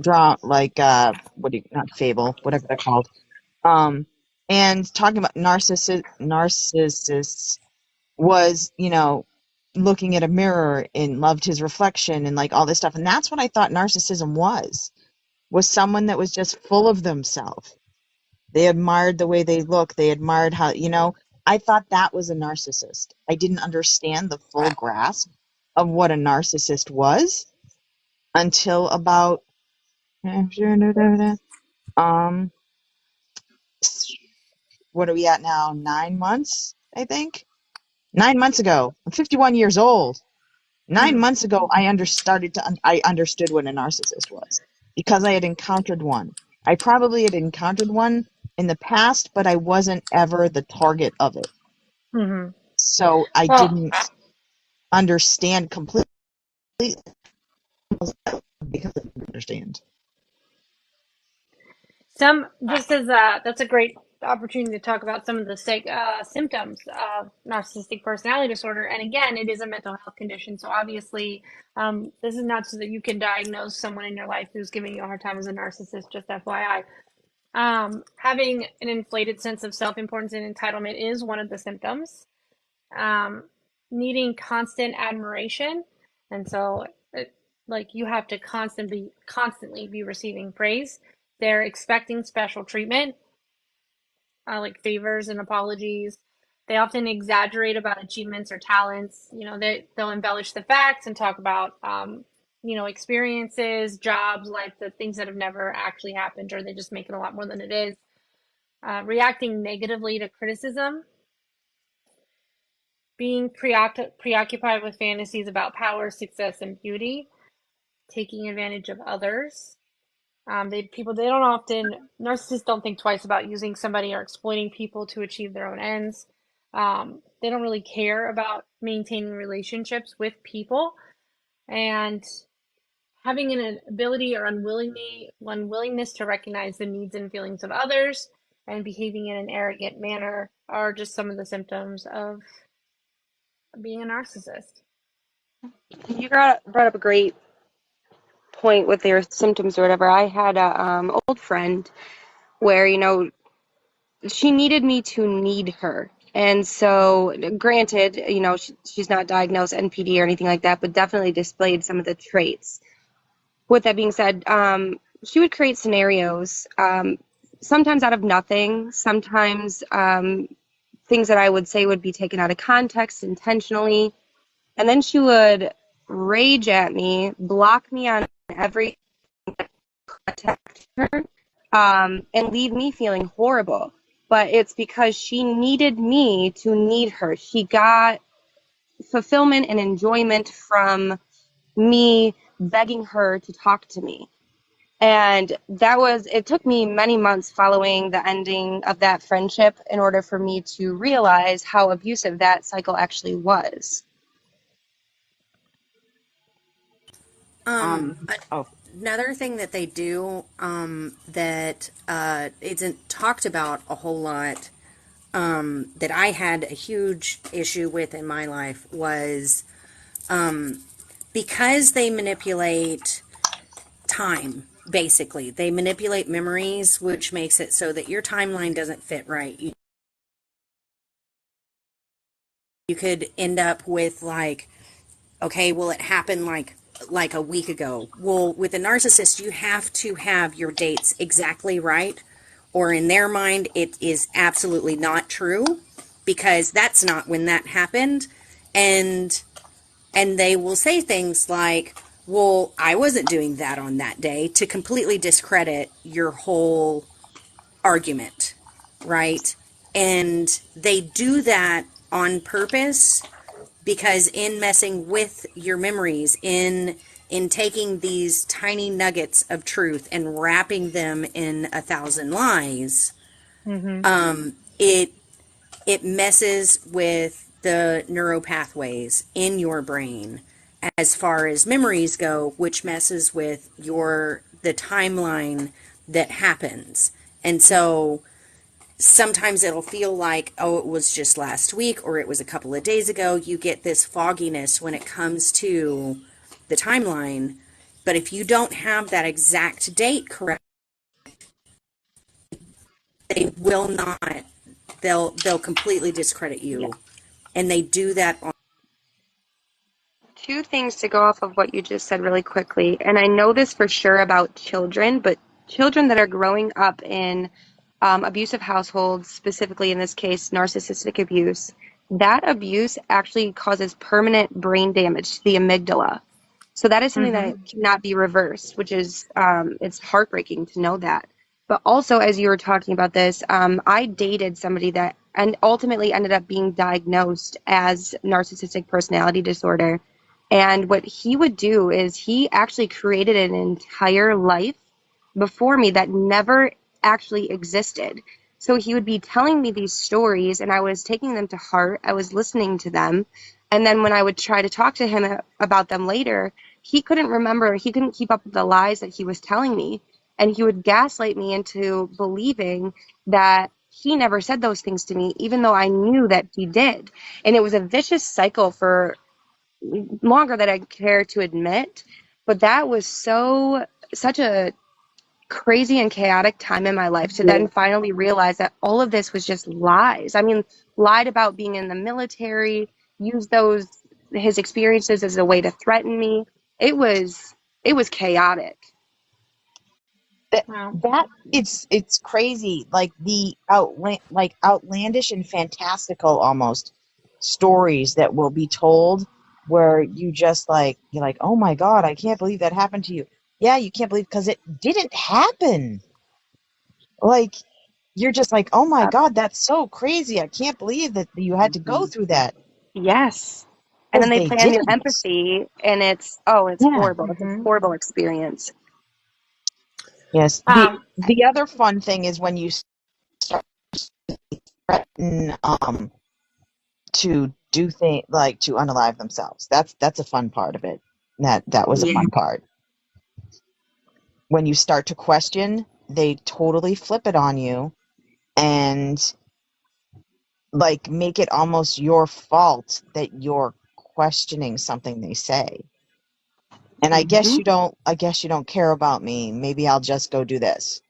draw, like, what do you, not fable, whatever they're called. Um, and talking about narcissists was, looking at a mirror and loved his reflection and like all this stuff. And that's what I thought narcissism was someone that was just full of themselves. They admired the way they look. They admired how, I thought that was a narcissist. I didn't understand the full grasp of what a narcissist was until about, um, what are we at now? 9 months, I think. 9 months ago. I'm 51 years old. 9 months ago, I understood what a narcissist was because I had encountered one. I probably had encountered one in the past, but I wasn't ever the target of it. Mm-hmm. So I Well, didn't understand completely because I didn't understand. just as that's a great opportunity to talk about some of the symptoms of narcissistic personality disorder. And again, it is a mental health condition. So obviously, this is not so that you can diagnose someone in your life who's giving you a hard time as a narcissist, just FYI. Having an inflated sense of self-importance and entitlement is one of the symptoms. Um, Needing constant admiration. And so, like, you have to constantly be receiving praise. They're expecting special treatment, like favors and apologies. They often exaggerate about achievements or talents. They'll embellish the facts and talk about, experiences, jobs, life, the things that have never actually happened, or they just make it a lot more than it is. Reacting negatively to criticism, being preoccupied with fantasies about power, success, and beauty, taking advantage of others, They don't often, narcissists don't think twice about using somebody or exploiting people to achieve their own ends. They don't really care about maintaining relationships with people, and having an ability or unwillingness to recognize the needs and feelings of others and behaving in an arrogant manner are just some of the symptoms of being a narcissist. You brought up a great point with their symptoms or whatever. I had a old friend where, she needed me to need her. And so, granted, she's not diagnosed NPD or anything like that, but definitely displayed some of the traits. With that being said, she would create scenarios, sometimes out of nothing, sometimes things that I would say would be taken out of context intentionally. And then she would rage at me, block me on every contact her, and leave me feeling horrible. But it's because she needed me to need her. She got fulfillment and enjoyment from me begging her to talk to me. And it took me many months following the ending of that friendship in order for me to realize how abusive that cycle actually was. Oh, Another thing that they do that isn't talked about a whole lot, that I had a huge issue with in my life was because they manipulate time. Basically, they manipulate memories, which makes it so that your timeline doesn't fit right. You could end up with like, okay, well, it happened like a week ago. Well, with a narcissist, you have to have your dates exactly right, or in their mind, it is absolutely not true because that's not when that happened. And they will say things like, well, I wasn't doing that on that day, to completely discredit your whole argument, right? And they do that on purpose because in messing with your memories, in taking these tiny nuggets of truth and wrapping them in 1,000 lies, it it messes with the neuropathways in your brain as far as memories go, which messes with the timeline that happens. And so sometimes it'll feel like, oh, it was just last week or it was a couple of days ago. You get this fogginess when it comes to the timeline. But if you don't have that exact date correct, they will not. They'll completely discredit Yeah. you, and they do that on. Two things to go off of what you just said really quickly. And I know this for sure about children, but children that are growing up in abusive households, specifically in this case, narcissistic abuse, that abuse actually causes permanent brain damage to the amygdala. So that is something that cannot be reversed, which is, it's heartbreaking to know that. But also, as you were talking about this, I dated somebody that and ultimately ended up being diagnosed as narcissistic personality disorder. And what he would do is he actually created an entire life before me that never actually existed. So he would be telling me these stories, and I was taking them to heart. I was listening to them. And then when I would try to talk to him about them later, he couldn't remember, he couldn't keep up with the lies that he was telling me. And he would gaslight me into believing that he never said those things to me, even though I knew that he did. And it was a vicious cycle for longer than I care to admit. But that was such a crazy and chaotic time in my life to then finally realize that all of this was just lies. I mean, lied about being in the military, used his experiences as a way to threaten me. It was chaotic. Wow. That it's crazy, like the outlandish and fantastical almost stories that will be told, where you're like, oh my God, I can't believe that happened to you. Yeah, you can't believe because it didn't happen. Like, you're just like, oh my God, that's so crazy. I can't believe that you had to go through that, Yes. And then because they they play on your didn't. empathy, and it's Yeah. horrible. It's a horrible experience. Yes. Um, The other fun thing is when you start to threaten to do things like to unalive themselves. That's a fun part of it. That was a Yeah. fun part. When you start to question, they totally flip it on you and like make it almost your fault that you're questioning something they say. And Mm-hmm. I guess you don't care about me. Maybe I'll just go do this.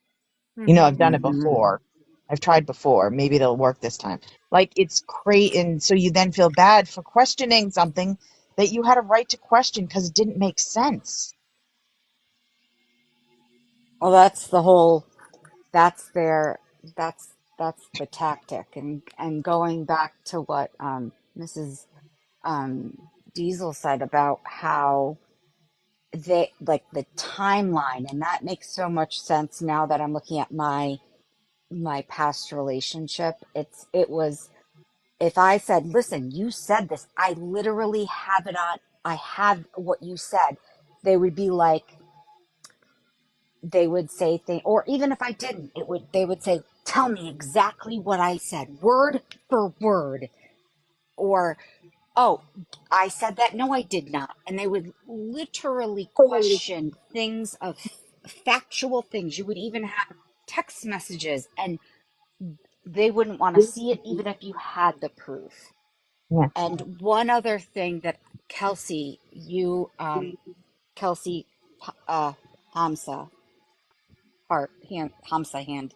mhm. I've done it Mm-hmm. before. I've tried before. Maybe it'll work this time. Like it's crazy. And so you then feel bad for questioning something that you had a right to question because it didn't make sense. Well, that's the whole, that's their, that's the tactic. And going back to what Mrs. Um, Diesel said about how they like the timeline, and that makes so much sense now that I'm looking at my past relationship. It was, if I said, listen, you said this, I literally have it on, I have what you said, they would be like, they would say things, or even if I didn't, they would say, tell me exactly what I said, word for word. Or, oh, I said that. No, I did not. And they would literally question things of factual things. You would even have text messages, and they wouldn't want to see it even if you had the proof. Yeah. And one other thing that Kelsey, Kelsey, uh, Hamza, Hamza hand,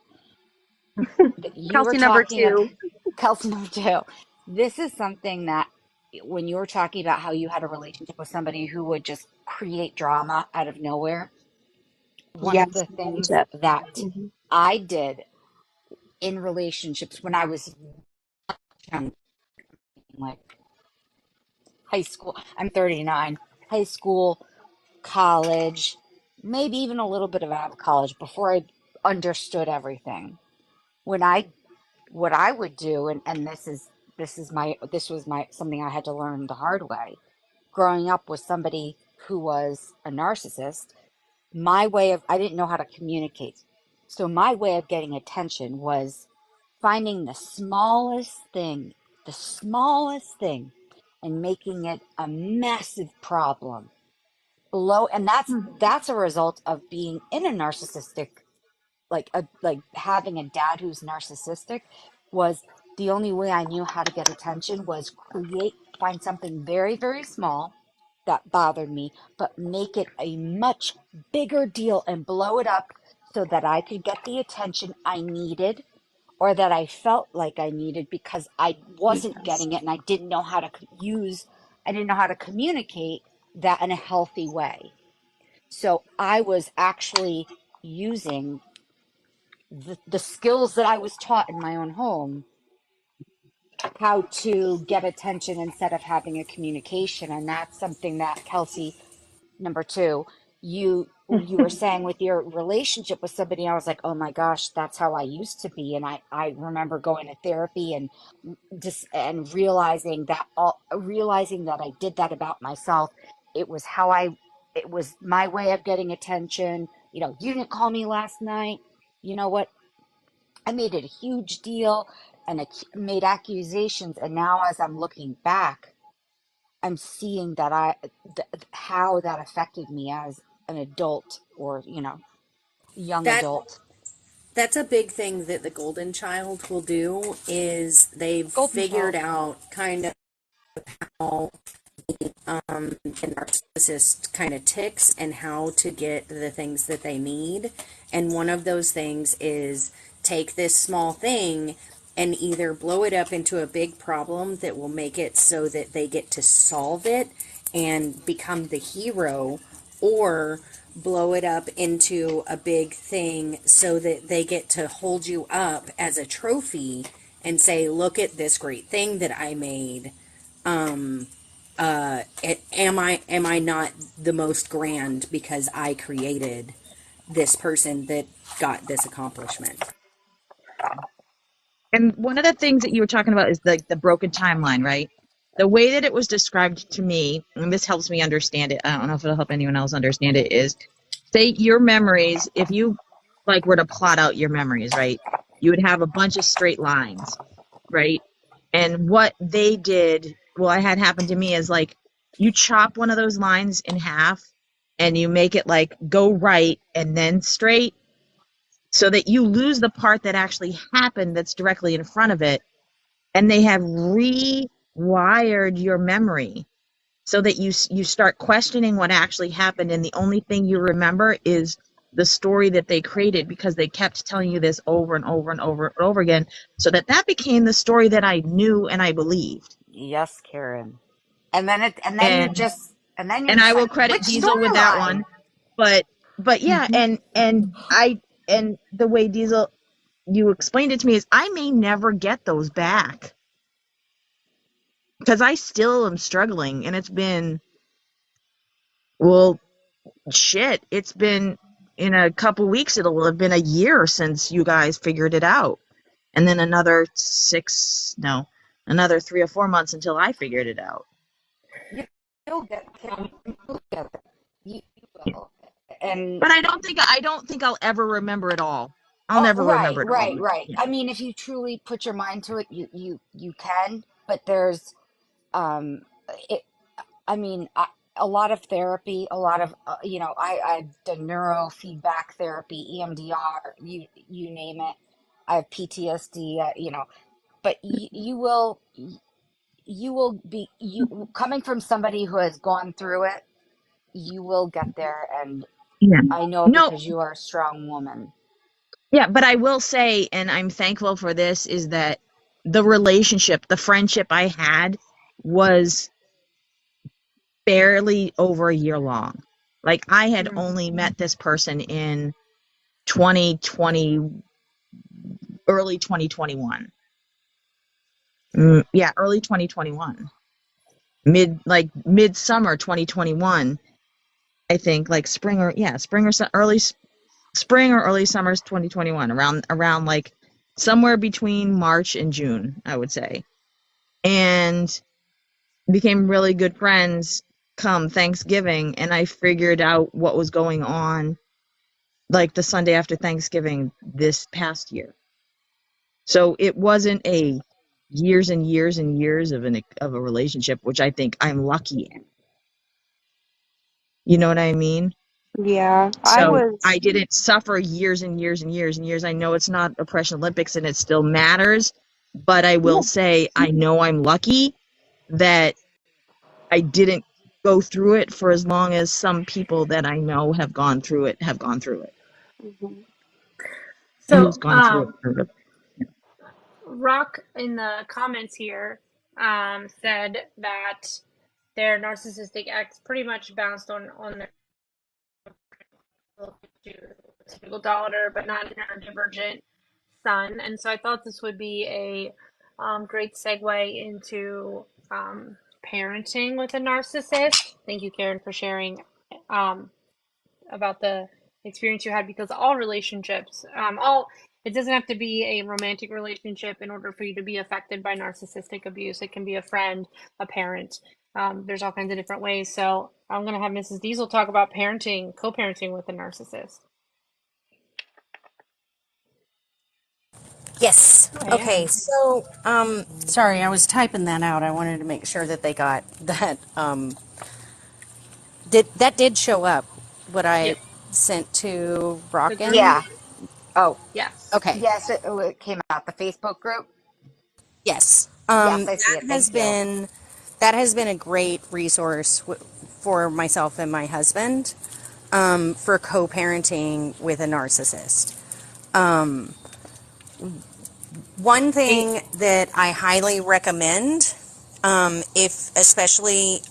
that you were Kelsey number talking about, 2. Kelsey number two. This is something that when you were talking about how you had a relationship with somebody who would just create drama out of nowhere, one of Yes. the things Relationship. that Mm-hmm. I did in relationships when I was young, like high school, I'm 39, high school, college, maybe even a little bit of out of college before I understood everything. When I what I would do, and this was my something I had to learn the hard way. Growing up with somebody who was a narcissist, I didn't know how to communicate. So my way of getting attention was finding the smallest thing, and making it a massive problem. And that's a result of being in a narcissistic, like having a dad who's narcissistic. Was the only way I knew how to get attention was find something very, very small that bothered me, but make it a much bigger deal and blow it up so that I could get the attention I needed, or that I felt like I needed, because I wasn't Yes. getting it and I didn't know how to communicate that in a healthy way. So I was actually using the skills that I was taught in my own home, how to get attention instead of having a communication. And that's something that Kelsey, number two, you were saying with your relationship with somebody. I was like, oh my gosh, that's how I used to be. And I remember going to therapy and just and realizing that I did that about myself. It was my way of getting attention. You didn't call me last night. You know what? I made it a huge deal, and made accusations. And now, as I'm looking back, I'm seeing that how that affected me as an adult, or, young That adult. that's a big thing that the golden child will do is they've Golden figured child. out kind of how the narcissist kind of ticks and how to get the things that they need. And one of those things is take this small thing and either blow it up into a big problem that will make it so that they get to solve it and become the hero, or blow it up into a big thing so that they get to hold you up as a trophy and say, look at this great thing that I made. Am I not the most grand because I created this person that got this accomplishment? And one of the things that you were talking about is the broken timeline, right? The way that it was described to me, and this helps me understand it. I don't know if it'll help anyone else understand it, is say your memories, if you like were to plot out your memories, right? You would have a bunch of straight lines, right? And what they did, well, I had happened to me is like you chop one of those lines in half and you make it like go right and then straight so that you lose the part that actually happened that's directly in front of it. And they have rewired your memory so that you start questioning what actually happened, and the only thing you remember is the story that they created because they kept telling you this over and over and over and over again, so that became the story that I knew and I believed. Yes, Karen. And then you And just and then you and I will decide credit which Diesel with that storyline. one, but yeah, and the way Diesel you explained it to me is I may never get those back because I still am struggling, and it's been, well, shit, it's been, in a couple weeks it'll have been a year since you guys figured it out, and then another 3 or 4 months until I figured it out. You, you'll get Karen. You'll get it. You will. And But I don't think I'll ever remember it all. I'll never right, remember it all. right. Yeah. I mean, if you truly put your mind to it, you can. But there's um, it. I mean, a lot of therapy, a lot of I've done neurofeedback therapy, EMDR, you name it. I have PTSD, but you will be you coming from somebody who has gone through it. You will get there, and Yeah. I know it No, because you are a strong woman. yeah, but I will say, and I'm thankful for this, is that the friendship I had was barely over a year long. Like I had Mm. only met this person in 2020, early 2021. Yeah, early 2021. Midsummer 2021, I think, like spring or early summers 2021, around like somewhere between March and June, I would say. And became really good friends come Thanksgiving, and I figured out what was going on like the Sunday after Thanksgiving this past year. So it wasn't a years and years and years of a relationship, which I think I'm lucky in. You know what I mean? Yeah, I So was. I didn't suffer years and years and years and years. I know it's not Oppression Olympics and it still matters, but I will say I know I'm lucky that I didn't go through it for as long as some people that I know have gone through it. Mhm. So, Who's gone through it for Rock in the comments here said that their narcissistic ex pretty much bounced on their typical daughter, but not neurodivergent son. And so I thought this would be a great segue into parenting with a narcissist. Thank you, Karen, for sharing um, about the experience you had, because all relationships, it doesn't have to be a romantic relationship in order for you to be affected by narcissistic abuse. It can be a friend, a parent. There's all kinds of different ways. So I'm going to have Mrs. Diesel talk about parenting, co-parenting with a narcissist. Yes. I Okay. am. So, sorry, I was typing that out. I wanted to make sure that they got that. Did show up? What I Yep. sent to The group. Rockin'? Yeah. Oh, Yes. Okay. yes. It came out the Facebook group. Yes. Yes, I see it. Thank you. That has been a great resource for myself and my husband for co-parenting with a narcissist. One Hey, thing that I highly recommend, if especially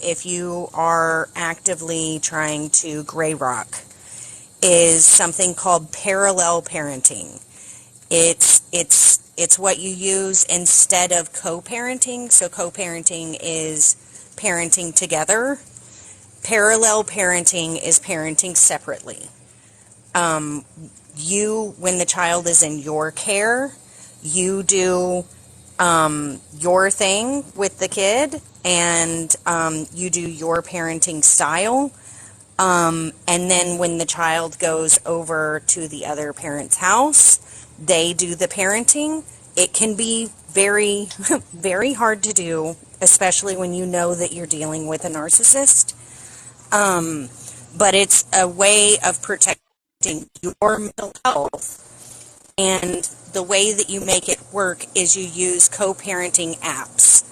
if you are actively trying to gray rock, is something called parallel parenting. It's what you use instead of co-parenting. So co-parenting is parenting together. Parallel parenting is parenting separately. When the child is in your care, you do your thing with the kid, and you do your parenting style. And then when the child goes over to the other parent's house, they do the parenting. It can be very, very hard to do, especially when you know that you're dealing with a narcissist. But it's a way of protecting your mental health. And the way that you make it work is you use co-parenting apps.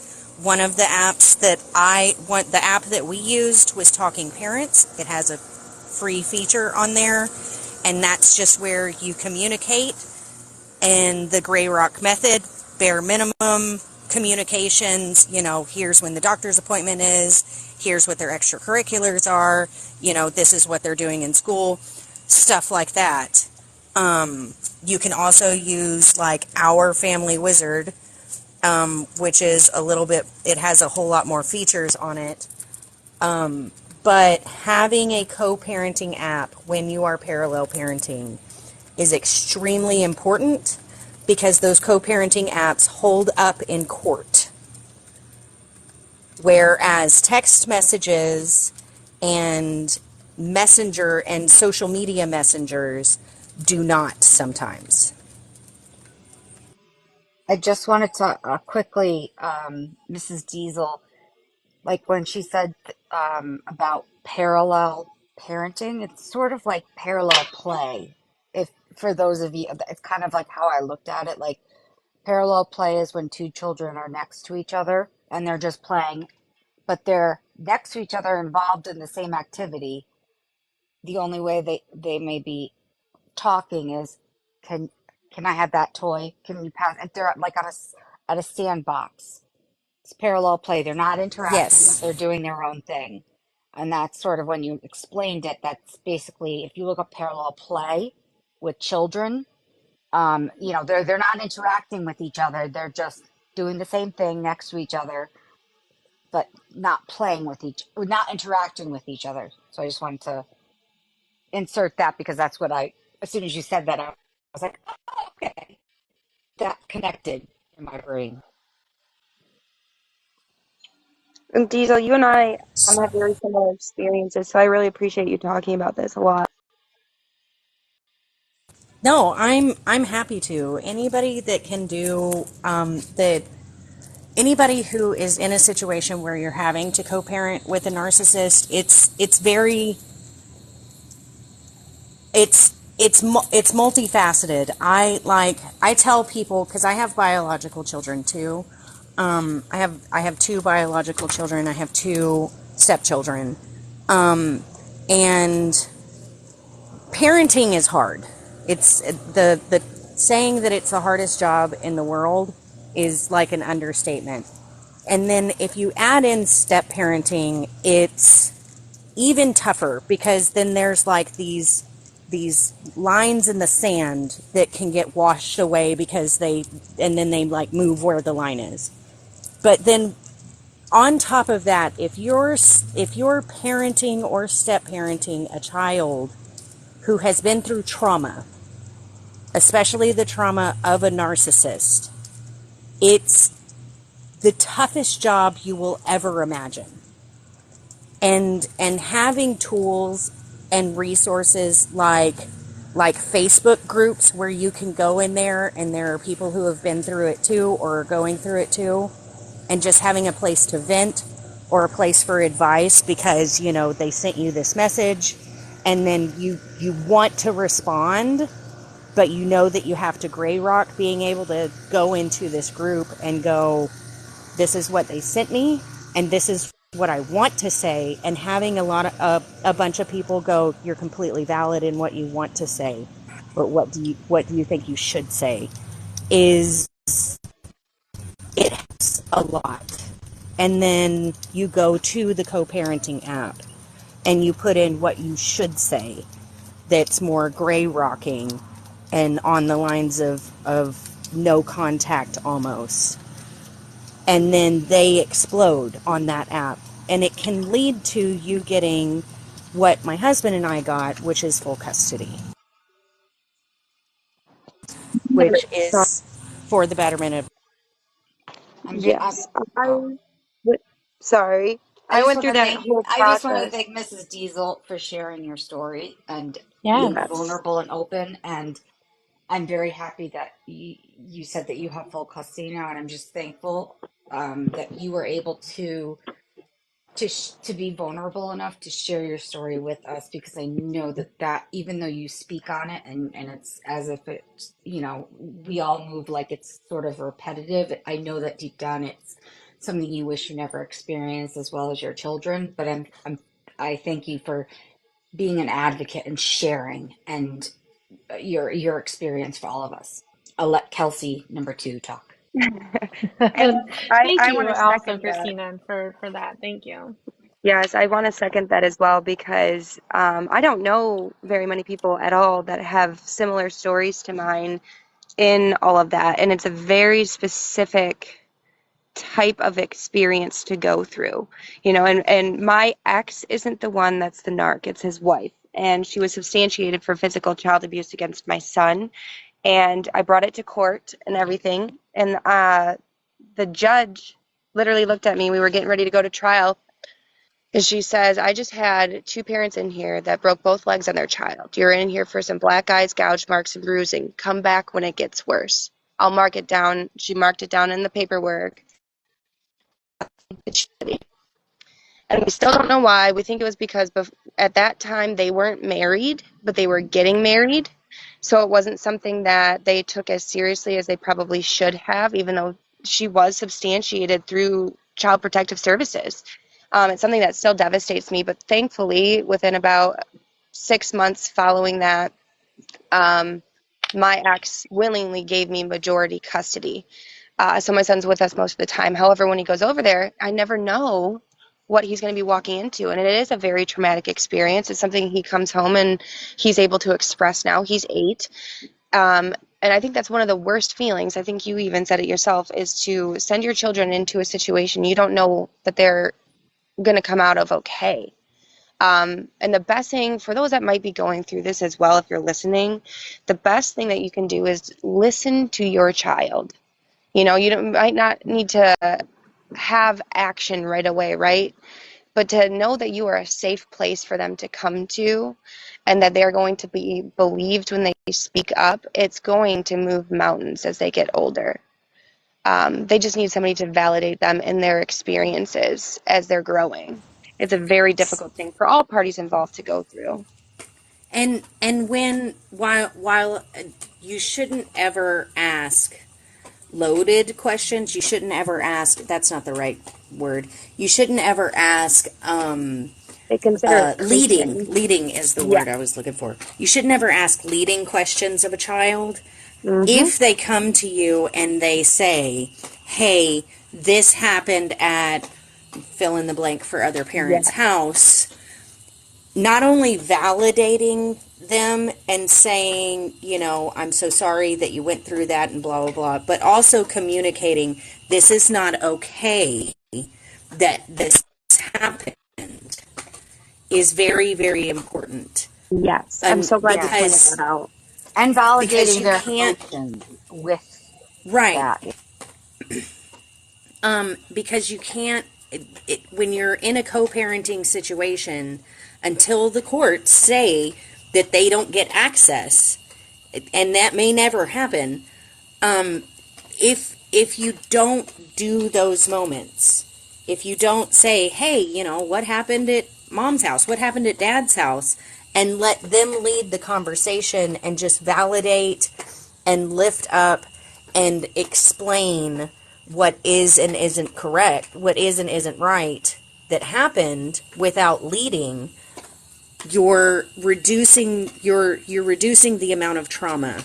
One of the apps the app that we used was Talking Parents. It has a free feature on there, and that's just where you communicate. And the Gray Rock method, bare minimum communications, here's when the doctor's appointment is, here's what their extracurriculars are, this is what they're doing in school, stuff like that. You can also use like Our Family Wizard, which is it has a whole lot more features on it. But having a co-parenting app when you are parallel parenting is extremely important because those co-parenting apps hold up in court. Whereas text messages and messenger and social media messengers do not sometimes. I just wanted to quickly, Mrs. Diesel, like when she said about parallel parenting, it's sort of like parallel play. If for those of you, it's kind of like how I looked at it. Like parallel play is when two children are next to each other and they're just playing, but they're next to each other, involved in the same activity. The only way they may be talking is, can can I have that toy? Can you pass? If they're like at a sandbox, it's parallel play. They're not interacting, but Yes. they're doing their own thing. And that's sort of when you explained it. That's basically if you look up parallel play with children, they're not interacting with each other. They're just doing the same thing next to each other, but not playing with not interacting with each other. So I just wanted to insert that because that's what as soon as you said that, I was like, oh, okay, that connected in my brain. And Diesel, you and I have very similar experiences, so I really appreciate you talking about this a lot. No, I'm happy to. Anybody that can do that. Anybody who is in a situation where you're having to co-parent with a narcissist, it's multifaceted. I tell people because I have biological children too. I have two biological children. I have two stepchildren, and parenting is hard. It's the saying that it's the hardest job in the world is like an understatement. And then if you add in step parenting, it's even tougher because then there's like these lines in the sand that can get washed away and then they like move where the line is. But then on top of that, if you're parenting or step parenting a child who has been through trauma, especially the trauma of a narcissist, it's the toughest job you will ever imagine. And having tools and resources like Facebook groups where you can go in there and there are people who have been through it too or are going through it too, and just having a place to vent or a place for advice because they sent you this message and then you want to respond, but you know that you have to gray rock being able to go into this group and go, this is what they sent me and this is what I want to say, and having a bunch of people go, you're completely valid in what you want to say, but what do you think you should say, is it helps a lot. And then you go to the co-parenting app and you put in what you should say that's more gray rocking and on the lines of no contact almost. And then they explode on that app. And it can lead to you getting what my husband and I got, which is full custody, which So, is for the betterment of. I'm, I'm yes, I oh, would. Sorry. I went through that whole I just want to process. thank Mrs. Diesel for sharing your story and Yes. being Yes. vulnerable and open. And I'm very happy that you said that you have full custody now, and I'm just thankful that you were able to be vulnerable enough to share your story with us, because I know that even though you speak on it and it's as if it's, we all move like it's sort of repetitive, I know that deep down it's something you wish you never experienced, as well as your children. But I thank you for being an advocate and sharing and your experience for all of us. I'll let Kelsey number 2 talk. And I, Thank I you want to also, second that. Christina, for that. Thank you. Yes, I want to second that as well, because I don't know very many people at all that have similar stories to mine in all of that. And it's a very specific type of experience to go through, and my ex isn't the one that's the narc, it's his wife. And she was substantiated for physical child abuse against my son. And I brought it to court and everything. And the judge literally looked at me. We were getting ready to go to trial. And she says, I just had 2 parents in here that broke both legs on their child. You're in here for some black eyes, gouge marks, and bruising. Come back when it gets worse. I'll mark it down. She marked it down in the paperwork. It's shitty. And we still don't know why. We think it was because at that time they weren't married, but they were getting married. So it wasn't something that they took as seriously as they probably should have, even though she was substantiated through Child Protective Services. It's something that still devastates me, but thankfully, within about 6 months following that, my ex willingly gave me majority custody. So my son's with us most of the time. However, when he goes over there, I never know what he's going to be walking into. And it is a very traumatic experience. It's something he comes home and he's able to express now. He's 8. And I think that's one of the worst feelings. I think you even said it yourself, is to send your children into a situation you don't know that they're going to come out of okay. And the best thing for those that might be going through this as well, if you're listening, the best thing that you can do is listen to your child. You might not need to have action right away, right? But to know that you are a safe place for them to come to, and that they're going to be believed when they speak up, it's going to move mountains as they get older. They just need somebody to validate them in their experiences as they're growing. It's a very difficult thing for all parties involved to go through. And while you shouldn't ever ask loaded questions, you shouldn't ever ask, that's not the right word, you shouldn't ever ask They consider it leading coaching. leading is the Yeah. word I was looking for. You should never ask leading questions of a child. Mm-hmm. If they come to you and they say, hey, this happened at fill in the blank for other Yeah. parents' house, not only validating them and saying, I'm so sorry that you went through that and blah, blah, blah, but also communicating, this is not okay that this happened, is very, very important. Yes. I'm And so glad you pointed because that out. And because validating you their can't, emotions with right, that. because you can't, when you're in a co-parenting situation, until the courts say that they don't get access, and that may never happen, if you don't do those moments, if you don't say, hey, what happened at mom's house, what happened at dad's house, and let them lead the conversation and just validate and lift up and explain what is and isn't correct, what is and isn't right that happened without leading, you're reducing the amount of trauma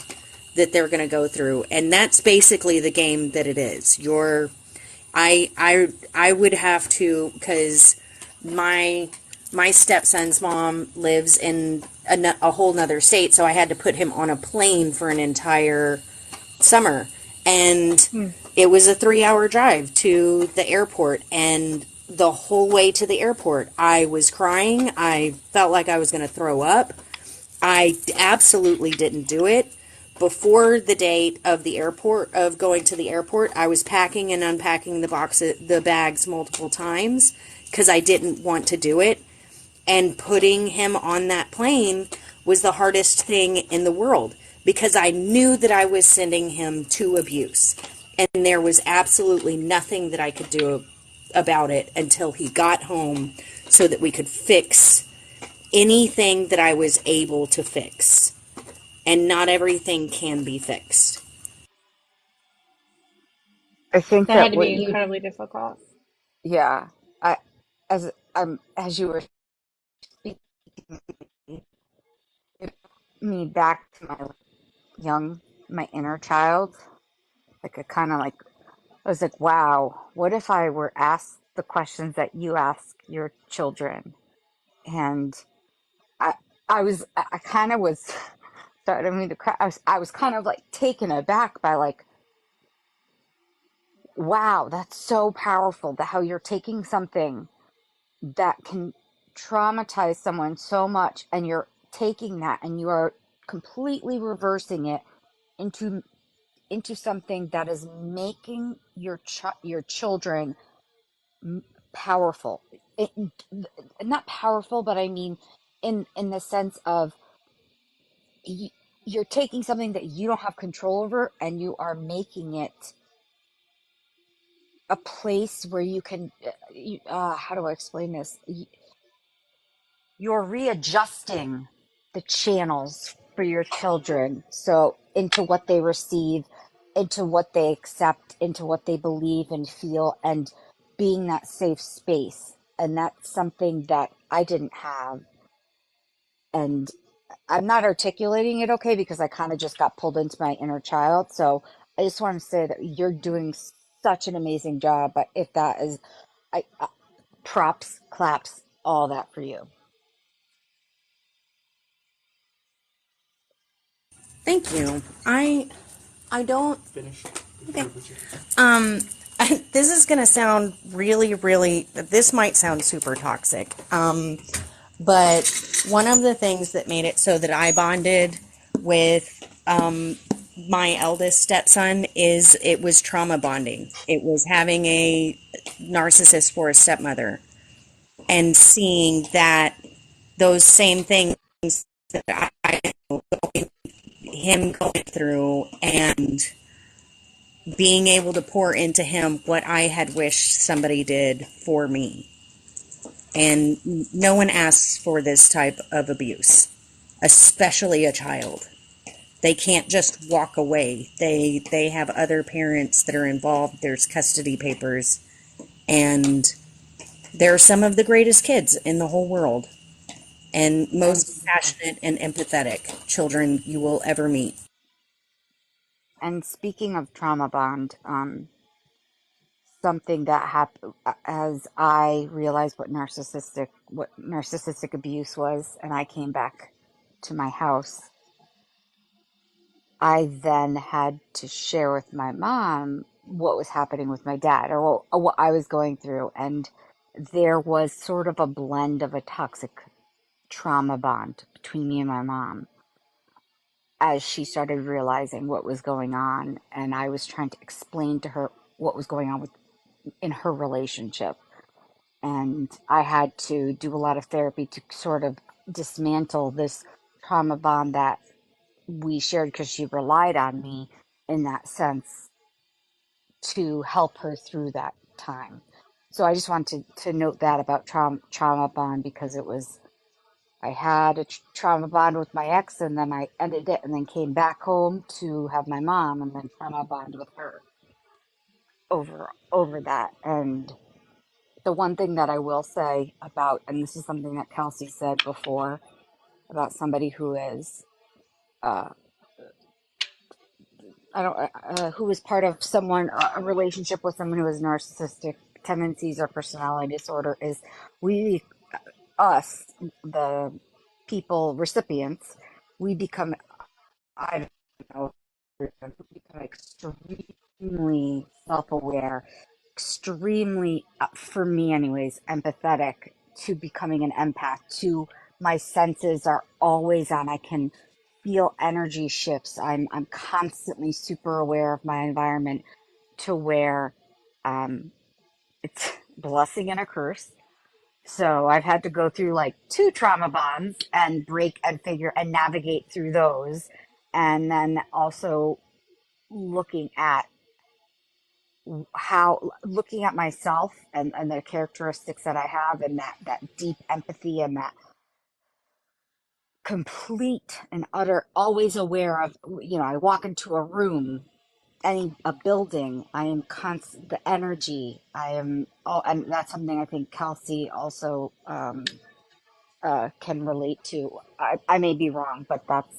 that they're going to go through. And that's basically the game that it is. I would have to, because my stepson's mom lives in a whole nother state, so I had to put him on a plane for an entire summer. And it was a 3-hour drive to the airport, and the whole way to the airport I was crying. I felt like I was going to throw up. I absolutely didn't do it. Before the date of going to the airport, I was packing and unpacking the bags multiple times, because I didn't want to do it. And putting him on that plane was the hardest thing in the world because I knew that I was sending him to abuse. And there was absolutely nothing that I could do about it until he got home so that we could fix anything that I was able to fix. And not everything can be fixed. I think That had that to what be you, incredibly difficult. yeah, I, as you were speaking, it brought me back to my inner child. Like, I was like, wow, what if I were asked the questions that you ask your children? And I, I kind of was, sorry, I don't mean to cry. I was kind of like taken aback by like, wow, that's so powerful that how you're taking something that can traumatize someone so much and you're taking that and you are completely reversing it into something that is making your children powerful. it, Not powerful, but I mean in the sense of you're taking something that you don't have control over and you are making it a place where you can how do I explain this? You're readjusting the channels for your children, so into what they receive, into what they accept, into what they believe and feel, and being that safe space. And that's something that I didn't have. And I'm not articulating it okay because I kind of just got pulled into my inner child. So I just want to say that you're doing such an amazing job. But if that is, I props, claps, all that for you. Thank you. I don't. Okay. Um, this is going to sound really. This might sound super toxic. But one of the things that made it so that I bonded with my eldest stepson is it was trauma bonding. It was having a narcissist for a stepmother and seeing that those same things that him going through and being able to pour into him what I had wished somebody did for me. And no one asks for this type of abuse, especially a child. They can't just walk away. They have other parents that are involved. There's custody papers, and they're some of the greatest kids in the whole world and And most compassionate and empathetic children you will ever meet. speaking of trauma bond, something that happened as I realized what narcissistic abuse was, and I came back to my house. I then had to share with my mom what was happening with my dad or what I was going through. And there was sort of a blend of a toxic trauma bond between me and my mom as she started realizing what was going on. And I was trying to explain to her what was going on in her relationship. And I had to do a lot of therapy to sort of dismantle this trauma bond that we shared because she relied on me in that sense to help her through that time. So I just wanted to note that about trauma bond because it was I had a trauma bond with my ex and then I ended it and then came back home to have my mom and then trauma bond with her over that. And the one thing that I will say about, and this is something that Kelsey said before about somebody who is uh, I don't who is part of a relationship with someone who has narcissistic tendencies or personality disorder is we us the people recipients we become I don't know we become extremely self-aware, extremely for me anyways empathetic to becoming an empath to my senses are always on. I can feel energy shifts. I'm constantly super aware of my environment to where it's a blessing and a curse. So I've had to go through like 2 trauma bonds and break and figure and navigate through those. And then also looking at looking at myself and the characteristics that I have, and that deep empathy, and that complete and utter, always aware of, I walk into a room, a building, I am constant, the energy, I am, oh, and that's something I think Kelsey also can relate to. I may be wrong, but that's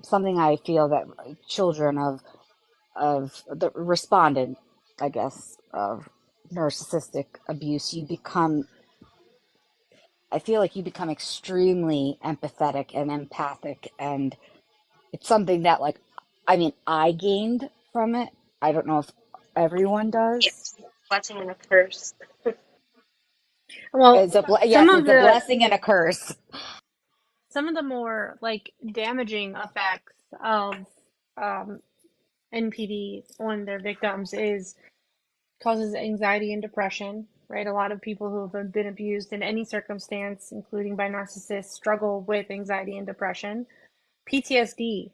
something I feel that children of the respondent, I guess, of narcissistic abuse, I feel like you become extremely empathetic and empathic, and it's something that, like, I mean, I gained from it. I don't know if everyone does. Yes, blessing and a curse. Well, some Yes, of it's a the blessing and a curse. some of the more like damaging effects of um, NPD on their victims is causes anxiety and depression, right? A lot of people who have been abused in any circumstance, including by narcissists, struggle with anxiety and depression. PTSD.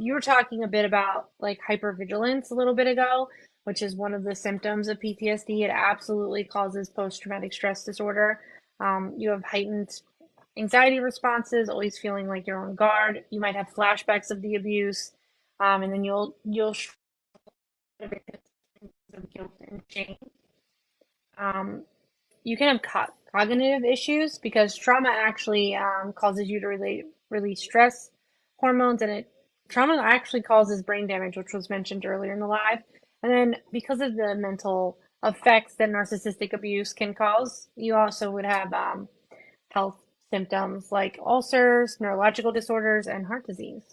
You were talking a bit about like hypervigilance a little bit ago, which is one of the symptoms of PTSD. It absolutely causes post traumatic stress disorder. You have heightened anxiety responses, always feeling like you're on guard. You might have flashbacks of the abuse, and then you'll of guilt and shame. Um, you can have cognitive issues because trauma actually causes you to release stress hormones, and trauma actually causes brain damage, which was mentioned earlier in the live. And then because of the mental effects that narcissistic abuse can cause, you also would have health symptoms like ulcers, neurological disorders, and heart disease.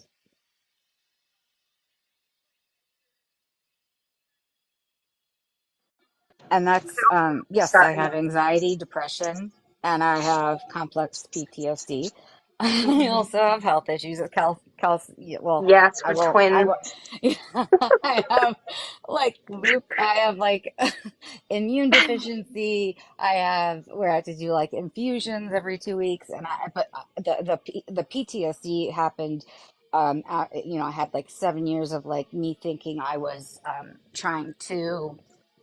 And that's, yes, I Sorry. have anxiety, depression, and I have complex PTSD. I Mm-hmm. also have health issues. Yeah, well, Yes, I we're won't, I twins. won't, I have I have like immune deficiency. I have where I have to do like infusions every 2 weeks. But the PTSD happened, I had like 7 years of like me thinking I was, trying to,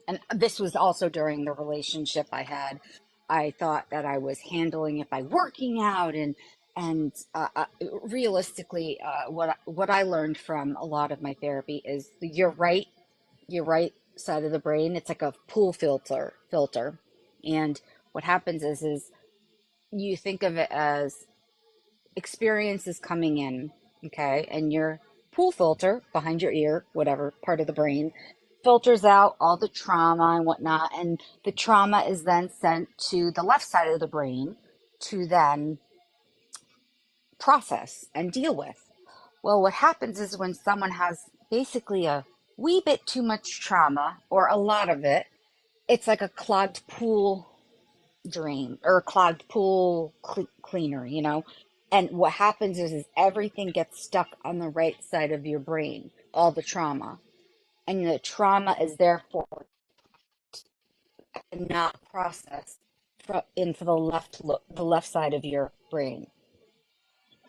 and this was also during the relationship I had. I thought that I was handling it by working out, and realistically, what I learned from a lot of my therapy is your right side of the brain. It's like a pool filter, and what happens is you think of it as experiences coming in, okay, and your pool filter behind your ear, whatever part of the brain, filters out all the trauma and whatnot, and the trauma is then sent to the left side of the brain to then process and deal with. Well, what happens is when someone has basically a wee bit too much trauma or a lot of it, it's like a clogged pool drain or a clogged pool cleaner. And what happens is everything gets stuck on the right side of your brain, all the trauma. And the trauma is therefore not processed into the left side of your brain.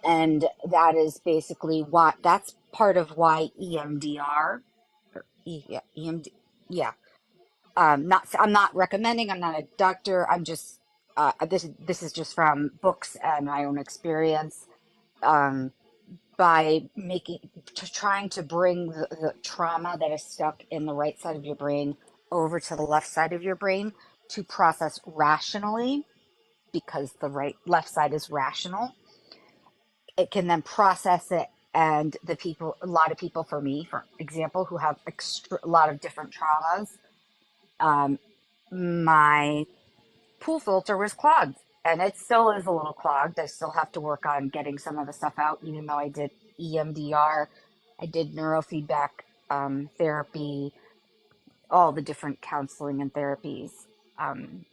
And that is basically why that's part of why EMDR, yeah, EMD, yeah. I'm not recommending. I'm not a doctor. I'm just this is just from books and my own experience. Um, by trying to bring the trauma that is stuck in the right side of your brain over to the left side of your brain to process rationally, because the left side is rational. It can then process it, and a lot of people, for me, for example, who have a lot of different traumas, um, my pool filter was clogged, and it still is a little clogged. I still have to work on getting some of the stuff out, even though I did EMDR, I did neurofeedback therapy, all the different counseling and therapies. Um,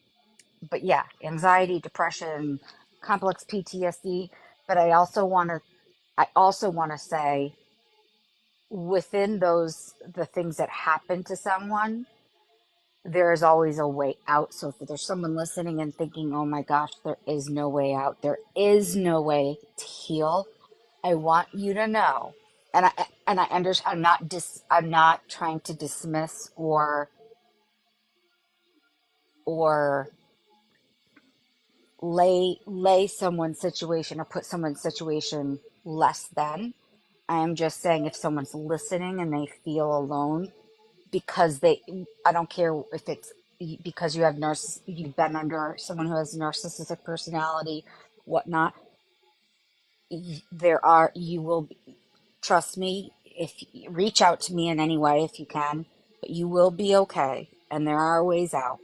but yeah, anxiety, depression, complex PTSD. But I also want to say, within the things that happen to someone, there is always a way out. So if there's someone listening and thinking, oh my gosh, there is no way out, there is no way to heal, I want you to know. And I understand, I'm not trying to dismiss or lay someone's situation or put someone's situation less than. I am just saying if someone's listening and they feel alone because I don't care if it's because you've been under someone who has a narcissistic personality, whatnot. You will, trust me, if reach out to me in any way if you can, but you will be okay, and there are ways out.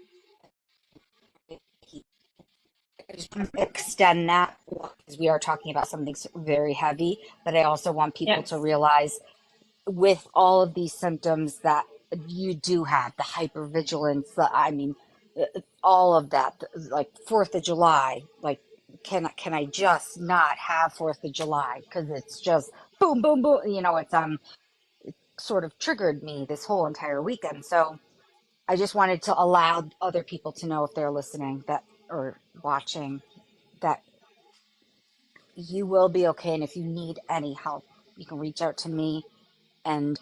I just want to extend that because we are talking about something very heavy, but I also want people to Yes. realize with all of these symptoms that you do have the hypervigilance, all of that, like 4th of July, like, can I just not have 4th of July? Because it's just boom, boom, boom. It's sort of triggered me this whole entire weekend. So I just wanted to allow other people to know if they're listening that or watching that you will be okay. And if you need any help, you can reach out to me and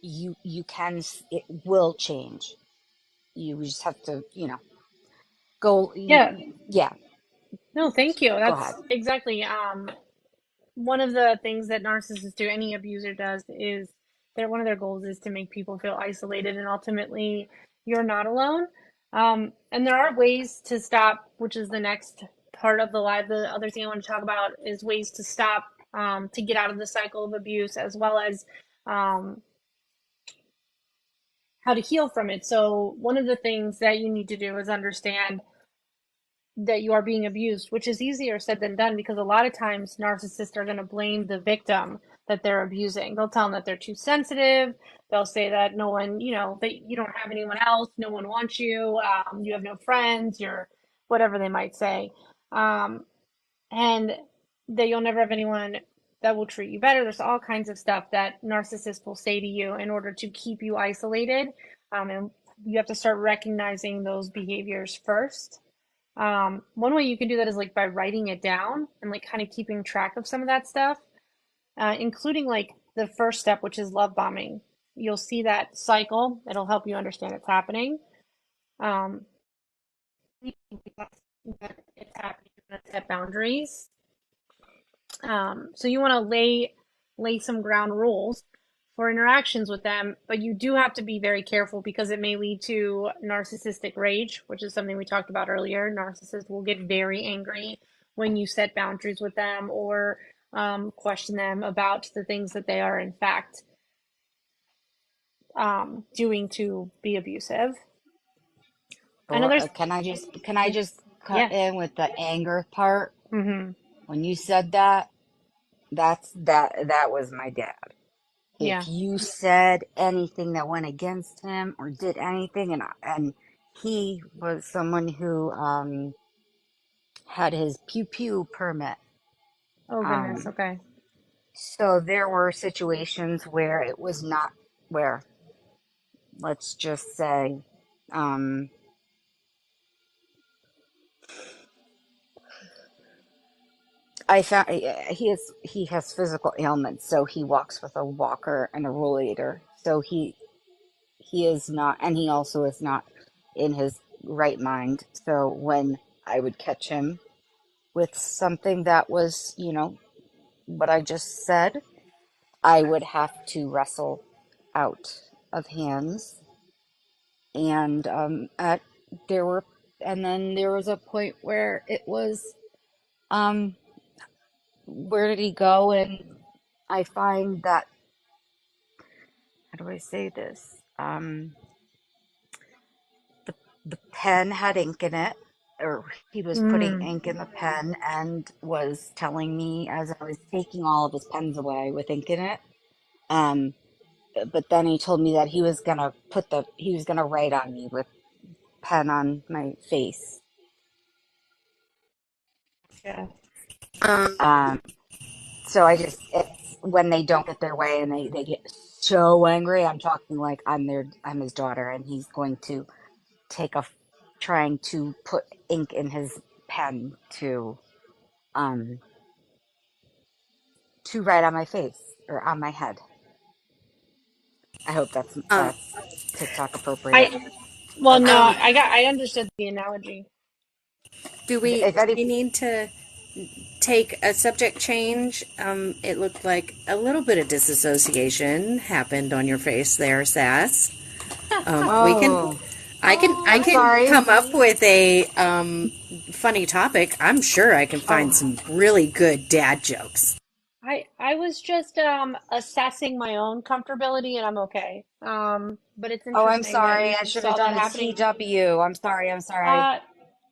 you can, it will change. You just have to, go, Yeah. yeah, No, thank you. go ahead. That's exactly one of the things that narcissists do, any abuser does, is one of their goals is to make people feel isolated, and ultimately you're not alone. And there are ways to stop, which is the next part of the live. The other thing I want to talk about is ways to stop, to get out of the cycle of abuse, as well as um, how to heal from it. So one of the things that you need to do is understand that you are being abused, which is easier said than done because a lot of times narcissists are going to blame the victim that they're abusing. They'll tell them that they're too sensitive. They'll say that no one, that you don't have anyone else, no one wants you, you have no friends, you're whatever they might say. And that you'll never have anyone that will treat you better. There's all kinds of stuff that narcissists will say to you in order to keep you isolated. And you have to start recognizing those behaviors first. One way you can do that is like by writing it down and like kind of keeping track of some of that stuff, including like the first step, which is love bombing. You'll see that cycle. It'll help you understand it's happening. Um, that it's happening. You want to set boundaries. So you want to lay some ground rules for interactions with them, but you do have to be very careful because it may lead to narcissistic rage, which is something we talked about earlier. Narcissists will get very angry when you set boundaries with them or question them about the things that they are in fact doing to be abusive. I know Or there's can I just cut yeah. in with the anger part? Mm-hmm. When you said that, that was my dad. Yeah. If you said anything that went against him or did anything, and he was someone who had his pew pew permit. Oh goodness. Um, Okay. so there were situations where it was not where, let's just say, um, I found he has physical ailments, so he walks with a walker and a rollator. So he is not, and he also is not in his right mind. So when I would catch him with something that was, what I just said, I would have to wrestle out of hands. And there were, and then there was a point where it was, um, where did he go? And I find that, how do I say this? The the pen had ink in it, or he was putting Mm. ink in the pen and was telling me as I was taking all of his pens away with ink in it. Um, but then he told me that he was gonna write on me with pen on my face. Yeah. Um, Um, so I just, when they don't get their way and they get so angry. I'm talking like I'm his daughter, and he's going to take a trying to put ink in his pen um to write on my face or on my head. I hope Um, that's TikTok appropriate. I well, no, Okay. um, I understood the analogy. If do any, we need to take a subject change? It looked like a little bit of disassociation happened on your face there, Sass. We can, oh, I I'm can sorry. come up with a funny topic. I'm sure I can find Oh, some really good dad jokes. I was just assessing my own comfortability and I'm okay. But it's oh, I'm interesting that sorry. you I should have saw that done a happening. TW. I'm sorry. I'm sorry. Uh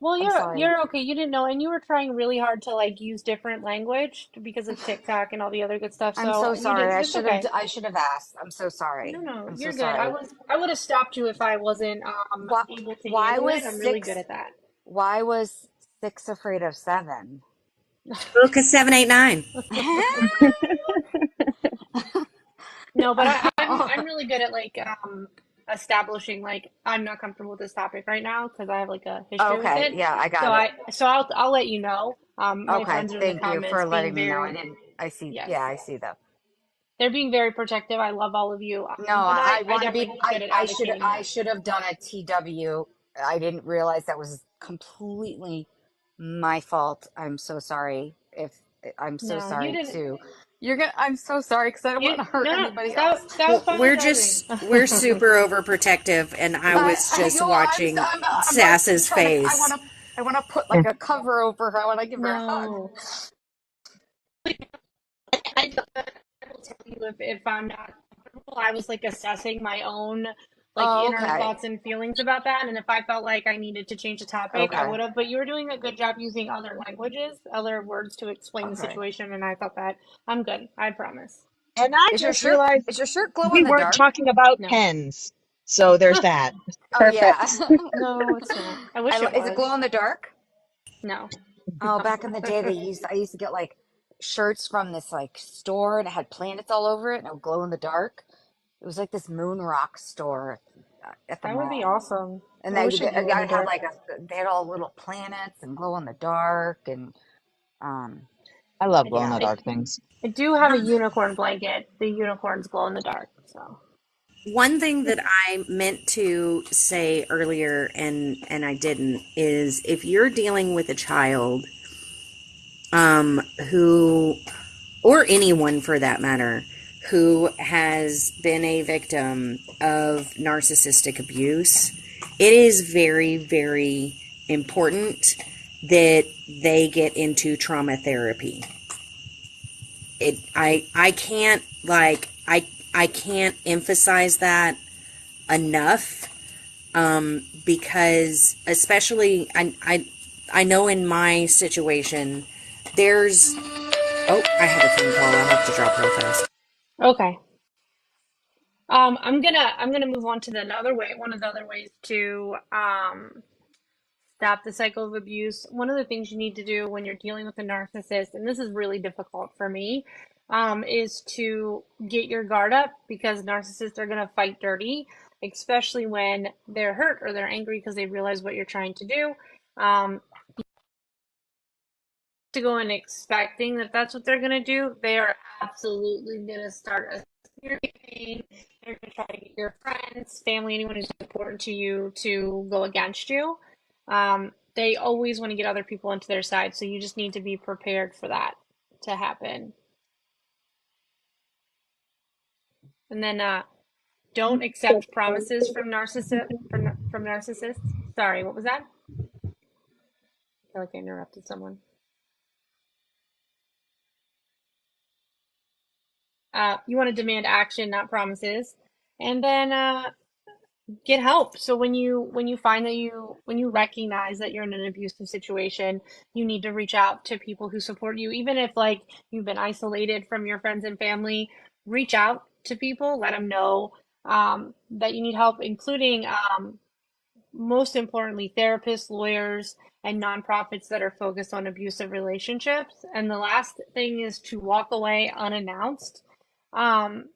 well I'm sorry. you're okay. You didn't know and you were trying really hard to like use different language because of TikTok and all the other good stuff. I'm So so you sorry. didn't it's okay. I should have asked. I'm so No, sorry. no, I'm so you're good. sorry. I would have stopped you if I wasn't Why able to why handle was it. I'm really good six at that. why was six afraid of seven? Lucas 789. No, but I'm Oh, really good at like establishing like I'm not comfortable with this topic right now because I have like a history with okay, it. yeah, I got it. So I'll let you know. My Okay, friends are in the thank you comments for being letting me know. I very didn't. I see. yes. Yeah, I see that. They're being very protective. I love all of you. No, But I I want to be. definitely good at advocating I that. should have done a TW. I didn't realize that was completely my fault. I'm so sorry. If I'm so No, you sorry didn't too. You're gonna. I'm so sorry because I don't you want to hurt no no anybody else. that was fine advising. We're super overprotective, and I was just watching I'm like Sass's trying to. face. I want to put like a cover over her. I want to give her a hug. No. I will tell you if I'm not comfortable. I was like assessing my own like Oh, inner okay. thoughts and feelings about that. And if I felt like I needed to change the topic, I Okay. would have. But you were doing a good job using other languages, other words to explain the Okay. situation. And I thought that I'm good. I promise. And I just realized Is your shirt glow in we the weren't dark? talking about No. pens. So there's that. Oh yeah. No, it's not. I wish it Is it was. glow in the dark? No. Oh, back in the day I used to get like shirts from this like store and it had planets all over it and it would glow in the dark. It was like this moon rock store at the That would be mall. awesome. And I wish it I blew in the had dark. like they had all little planets and glow in the dark and um I love glow in yeah. the dark things. I do have a unicorn blanket. The unicorns glow in the dark. So. One thing that I meant to say earlier and I didn't is if you're dealing with a child who or anyone for that matter who has been a victim of narcissistic abuse, it is very very important that they get into trauma therapy. I can't I can't emphasize that enough, because especially I know in my situation there's I have a phone call I'll have to drop real fast. Okay. I'm gonna move on to the another way. One of the other ways to stop the cycle of abuse. One of the things you need to do when you're dealing with a narcissist, and this is really difficult for me, is to get your guard up because narcissists are gonna fight dirty, especially when they're hurt or they're angry because they realize what you're trying to do. To go in expecting that that's what they're going to do, they are absolutely going to start a pain. They're going to try to get your friends, family, anyone who's important to you to go against you. They always want to get other people into their side, so you just need to be prepared for that to happen. And then don't accept promises from narcissists. Sorry, what was that? I feel like I interrupted someone. You want to demand action, not promises, and then get help. So when you find that when you recognize that you're in an abusive situation, you need to reach out to people who support you, even if like you've been isolated from your friends and family. Reach out to people, let them know that you need help, including most importantly, therapists, lawyers, and nonprofits that are focused on abusive relationships. And the last thing is to walk away unannounced. Um,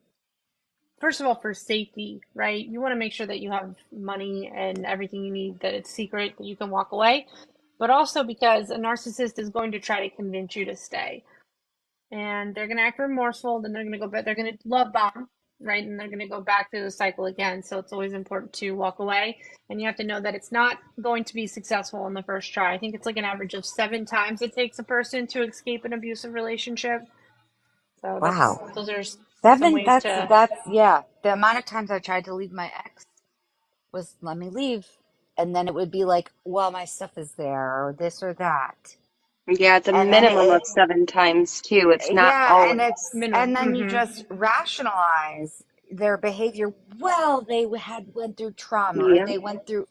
First of all, for safety, right? You want to make sure that you have money and everything you need, that it's secret, that you can walk away. But also because a narcissist is going to try to convince you to stay. And they're going to act remorseful, then they're going to go back, they're going to love bomb, right? And they're going to go back through the cycle again. So it's always important to walk away. And you have to know that it's not going to be successful in the first try. I think it's like an average of 7 times it takes a person to escape an abusive relationship. So Wow. those are some Seven, ways to. yeah. The amount of times I tried to leave my ex was let me leave. And then it would be like, well, my stuff is there or this or that. Yeah, it's a And then minimum of 7 times too. It's not yeah, always. Minimum. and then you Mm-hmm. just rationalize their behavior. Well, they went through trauma or Yeah. they went through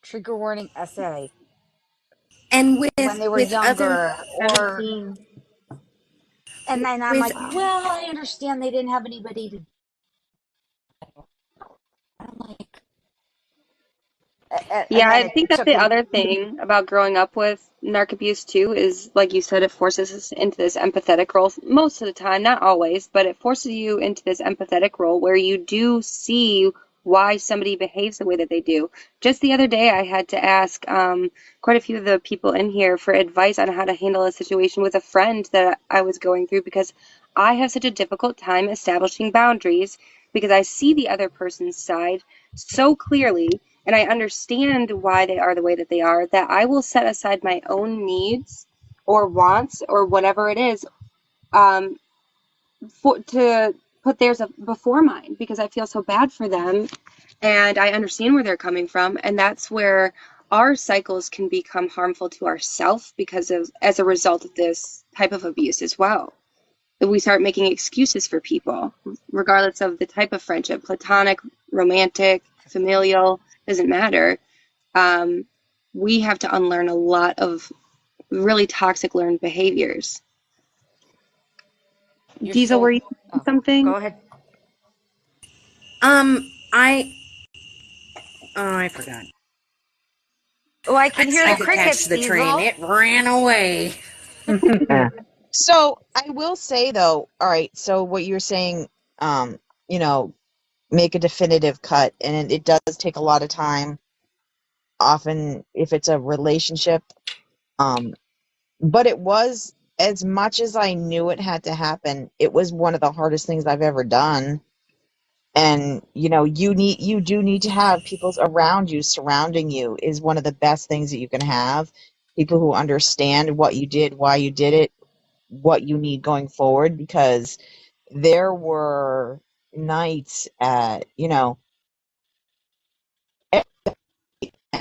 trigger warning essay And when they were with other younger or 17. and then I'm with like, well, I understand they didn't have anybody to I'm like Yeah, and then I it think that's took the other thing about growing up with narc abuse too is, like you said, it forces us into this empathetic role most of the time, not always, but it forces you into this empathetic role where you do see why somebody behaves the way that they do. Just the other day, I had to ask quite a few of the people in here for advice on how to handle a situation with a friend that I was going through because I have such a difficult time establishing boundaries because I see the other person's side so clearly and I understand why they are the way that they are, that I will set aside my own needs or wants or whatever it is um, to put theirs before mine because I feel so bad for them and I understand where they're coming from. And that's where our cycles can become harmful to ourselves because of as a result of this type of abuse as well. We start making excuses for people, regardless of the type of friendship, platonic, romantic, familial, doesn't matter. um, we have to unlearn a lot of really toxic learned behaviors. you're Diesel, were so you saying oh, something? go ahead. I I forgot. Oh, I can I hear the tried to catch crickets, the train. Diesel. It ran away. Yeah. So I will say though, all right, so what you're saying, um, you know, make a definitive cut, and it does take a lot of time, often if it's a relationship. Um, but it was, as much as I knew it had to happen, it was one of the hardest things I've ever done. And you do need to have people around you, surrounding you is one of the best things that you can have. People who understand what you did, why you did it, what you need going forward, because there were nights at,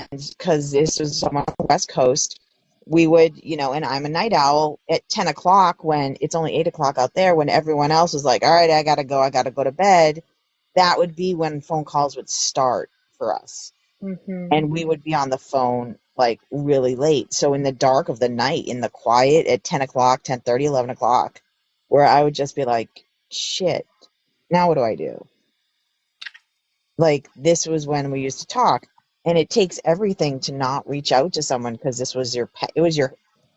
because this was on the West Coast, we would, and I'm a night owl, at 10 o'clock when it's only 8 o'clock out there, when everyone else was like, all right, I gotta go to bed. That would be when phone calls would start for us. Mm-hmm. And we would be on the phone like really late. So in the dark of the night, in the quiet at 10 o'clock, 10:30, 11 o'clock, where I would just be like, shit, now what do I do? Like, this was when we used to talk. And it takes everything to not reach out to someone, because this was it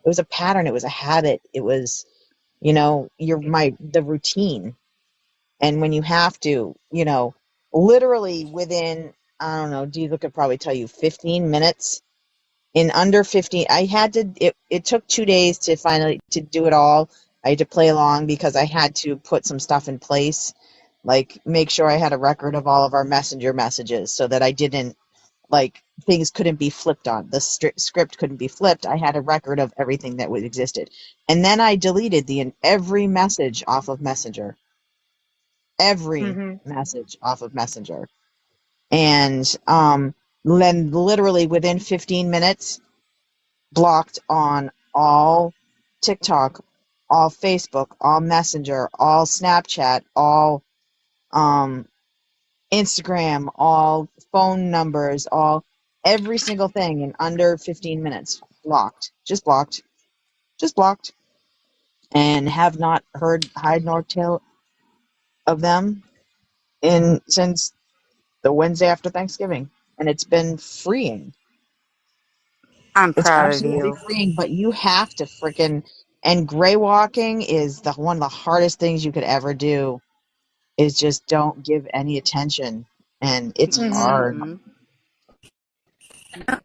was a pattern. It was a habit. It was, the routine. And when you have to, literally within, I don't know, Diesel could probably tell you, 15 minutes, in under 15, I had to, it took 2 days to finally to do it all. I had to play along because I had to put some stuff in place, like make sure I had a record of all of our messenger messages so that I didn't, like, things couldn't be flipped on. The script couldn't be flipped. I had a record of everything that existed. And then I deleted every message off of Messenger. Every Mm-hmm. message off of Messenger. And then literally within 15 minutes, blocked on all TikTok, all Facebook, all Messenger, all Snapchat, all um, Instagram, all phone numbers, all every single thing in under 15 minutes. Blocked. Just blocked. Just blocked. And have not heard hide nor tail of them since the Wednesday after Thanksgiving. And it's been freeing. I'm It's proud of absolutely you. freeing, but you have to freaking, and gray walking is the one of the hardest things you could ever do, is just don't give any attention. And it's hard. Mm-hmm.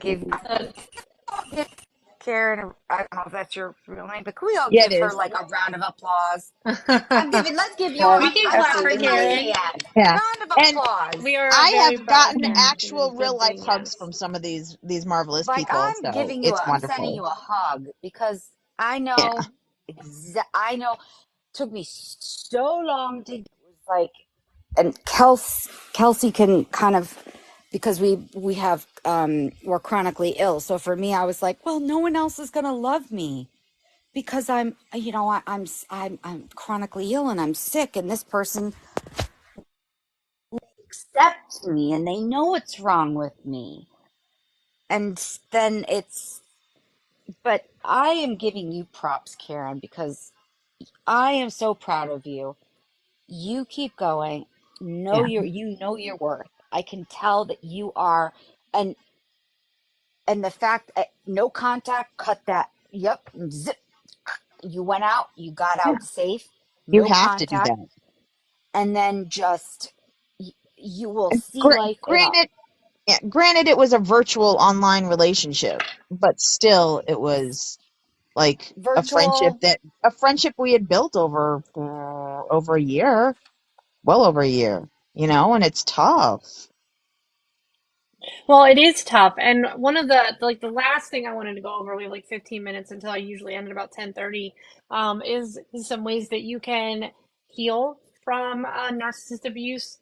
Give Karen, I don't know if that's your real name, but can we all Yeah, it give her is. like a round of applause? Let's give you We can a clap for high Absolutely. Karen. hand. Yeah. Round of And We applause. are I very have proud of gotten Karen. She's a actual real good life thing, hugs yes. from some of these marvelous Like people, so it's I'm sending wonderful. you a hug because I Yeah. know, I know, took me so long to, it was like, and Kelsey can kind of, because we have, we're chronically ill. So for me, I was like, well, no one else is going to love me because I'm, I'm chronically ill and I'm sick, and this person accepts me and they know what's wrong with me. And then but I am giving you props, Karen, because I am so proud of you. You keep going. Yeah. You know your worth. I can tell that you are, and the fact that no contact, cut that. Yep, zip. You went out. You got Yeah. out safe. You No have to do contact, that. and then just you will And see life in a Granted, yeah, granted it was a virtual online relationship, but still it was like virtual. a friendship we had built over a year, well over a year, and it's tough. Well, it is tough. And one of the last thing I wanted to go over, we have like 15 minutes until I usually end at about 10:30, is some ways that you can heal from narcissist abuse.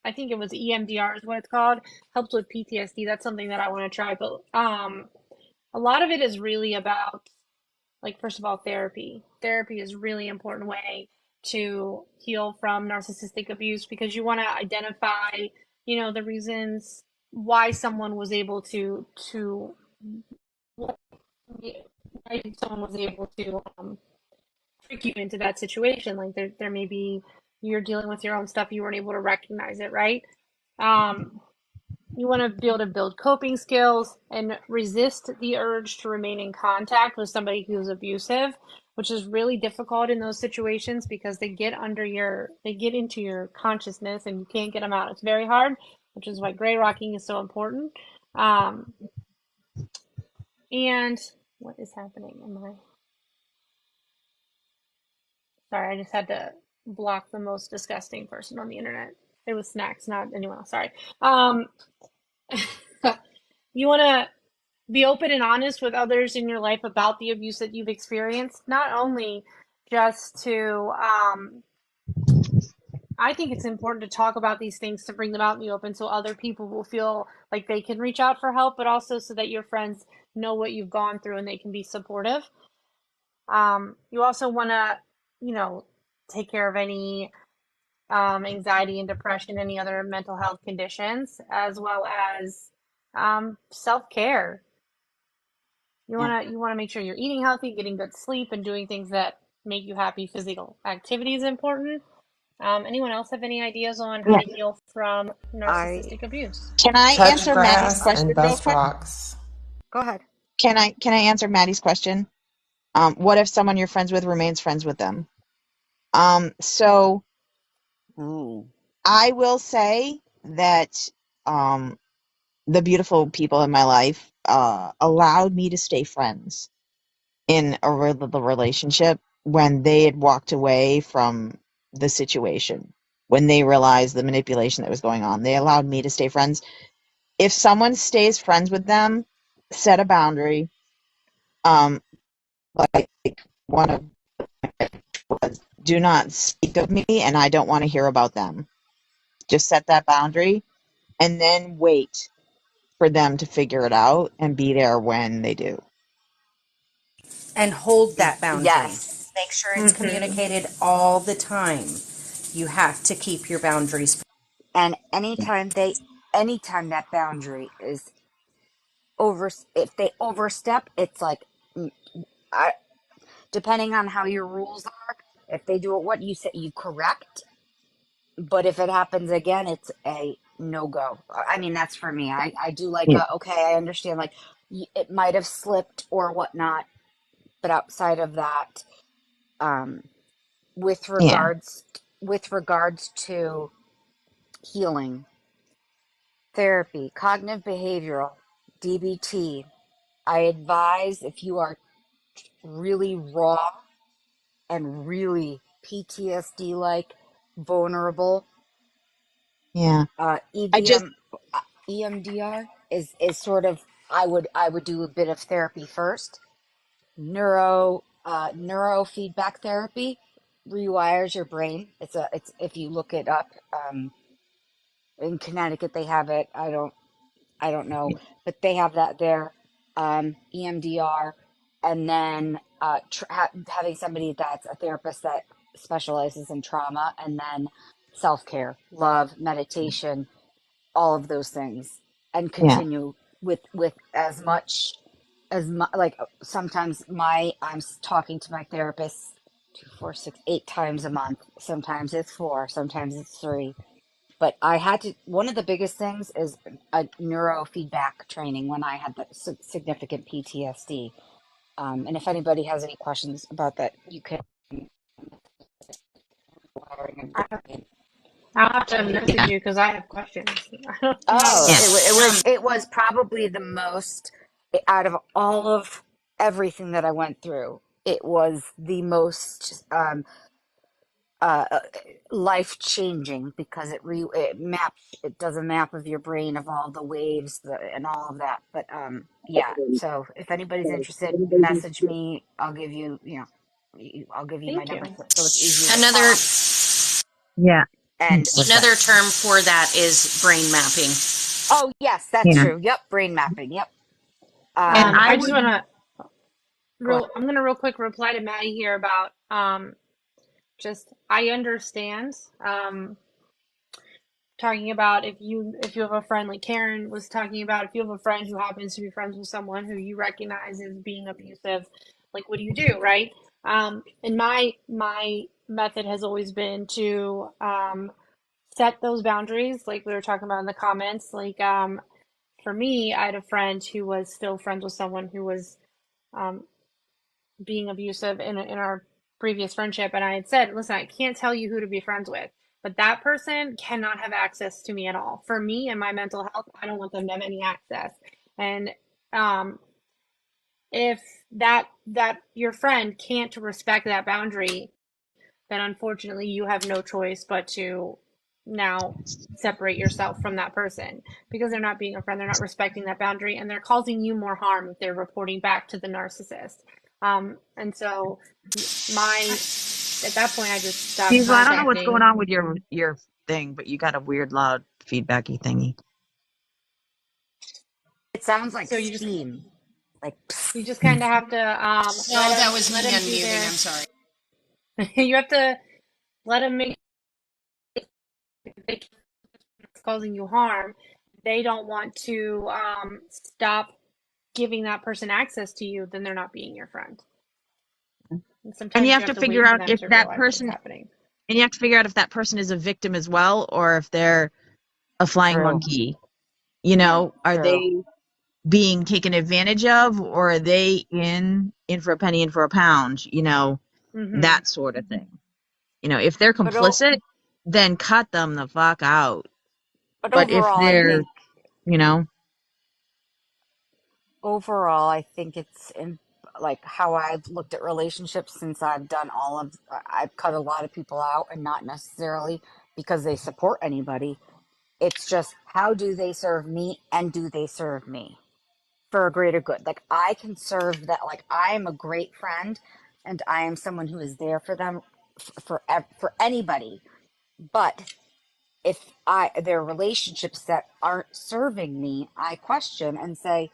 I think it was EMDR is what it's called. Helps with PTSD. That's something that I want to try. But a lot of it is really about, like, first of all, therapy. Therapy is a really important way to heal from narcissistic abuse because you want to identify, the reasons why someone was able to why someone was able to trick you into that situation. Like there may be you're dealing with your own stuff, you weren't able to recognize it, right? Um, You want to be able to build coping skills and resist the urge to remain in contact with somebody who's abusive, which is really difficult in those situations because they get into your consciousness and you can't get them out. It's very hard, which is why gray rocking is so important. Um, and what is happening? Sorry, I just had to block the most disgusting person on the internet. It was Snacks, not anyone else. Sorry. Um, you want to be open and honest with others in your life about the abuse that you've experienced, not only just to I think it's important to talk about these things to bring them out in the open so other people will feel like they can reach out for help, but also so that your friends know what you've gone through and they can be supportive. You also want to, you know, take care of any anxiety and depression, any other mental health conditions, as well as self care. Yeah. You wanna make sure you're eating healthy, getting good sleep, and doing things that make you happy. Physical activity is important. Anyone else have any ideas on how Yeah. to heal from I narcissistic abuse? Can I Touch answer Maddie's grass and question real bust quick? rocks. Go ahead. Can I answer Maddie's question? What if someone you're friends with remains friends with them? So Ooh. I will say that um, the beautiful people in my life allowed me to stay friends in the relationship when they had walked away from the situation, when they realized the manipulation that was going on. They allowed me to stay friends. If someone stays friends with them, set a boundary. Um, like one of was, do not speak of me, and I don't want to hear about them. Just set that boundary, and then wait for them to figure it out and be there when they do. And hold that boundary. Yes. Make sure it's Mm-hmm. communicated all the time. You have to keep your boundaries. And anytime that boundary is over, if they overstep, it's like, mm, I, depending on how your rules are, if they do it what you say, you correct. But if it happens again, it's a no go. I mean, that's for me. I do like Yeah. okay, I understand. Like, it might have slipped or whatnot. But outside of that, um, with Yeah. regards to healing, therapy, cognitive behavioral, DBT, I advise if you are really raw and really PTSD like vulnerable, Yeah. I just, EVM, EMDR is sort of, I would do a bit of therapy first. Neurofeedback therapy rewires your brain. It's if you look it up, in Connecticut they have it. I don't know, but they have that there. EMDR, and then having somebody that's a therapist that specializes in trauma, and then self care, love, meditation, all of those things, and yeah. continue with as much like sometimes I'm talking to my therapist 2, 4, 6, 8 times a month. Sometimes it's 4, sometimes it's 3. But I had to, one of the biggest things is a neurofeedback training when I had the significant PTSD. And if anybody has any questions about that, you can. I'll have to message you because I have questions. I don't know how to. Oh, Yeah. it was probably the most, out of all of everything that I went through. It was the most uh, life changing because it does a map of your brain of all the waves and all of that. But yeah. So if anybody's interested, message me. I'll give you my Thank number you. so it's easier to Another call. Yeah. And what's that? another term for that is brain mapping. Oh yes, that's Yeah. true. Yep, brain mapping. Yep. And I I just would, want to Go ahead. I'm gonna real quick reply to Maddie here about just I understand talking about if you have a friend like Karen was talking about, if you have a friend who happens to be friends with someone who you recognize as being abusive, like what do you do, right? And my method has always been to set those boundaries, like we were talking about in the comments. Like for me, I had a friend who was still friends with someone who was um, being abusive in our previous friendship, and I had said, listen, I can't tell you who to be friends with, but that person cannot have access to me at all. For me and my mental health, I don't want them to have any access. And um, if that your friend can't respect that boundary, then unfortunately you have no choice but to now separate yourself from that person because they're not being a friend, they're not respecting that boundary, and they're causing you more harm if they're reporting back to the narcissist. And so my at that point I just stopped Diesel, I don't know what's going contacting. on with your thing, but you got a weird loud feedbacky thingy. It sounds like So steam. Like you just kind of have to No, that was me let them do unmuting. their. I'm sorry. You have to let them make it's causing you harm. They don't want to stop giving that person access to you, then they're not being your friend. And And you sometimes you have have to to wait figure for out them if to that realize what's person, happening. and you have to figure out if that person is a victim as well, or if they're a flying true, monkey. You know, are true. they being taken advantage of, or are they in for a penny, in for a pound? You know, Mm-hmm. that sort of thing. You know, if they're But complicit, then cut them the fuck out. but But if overall, I they're, think you know, it's in, like how I've looked at relationships since I've cut a lot of people out, and not necessarily because they support anybody. It's just how do they serve me, and do they serve me for a greater good? Like I can serve that. Like I am a great friend, and I am someone who is there for them for anybody. But if there are relationships that aren't serving me, I question and say,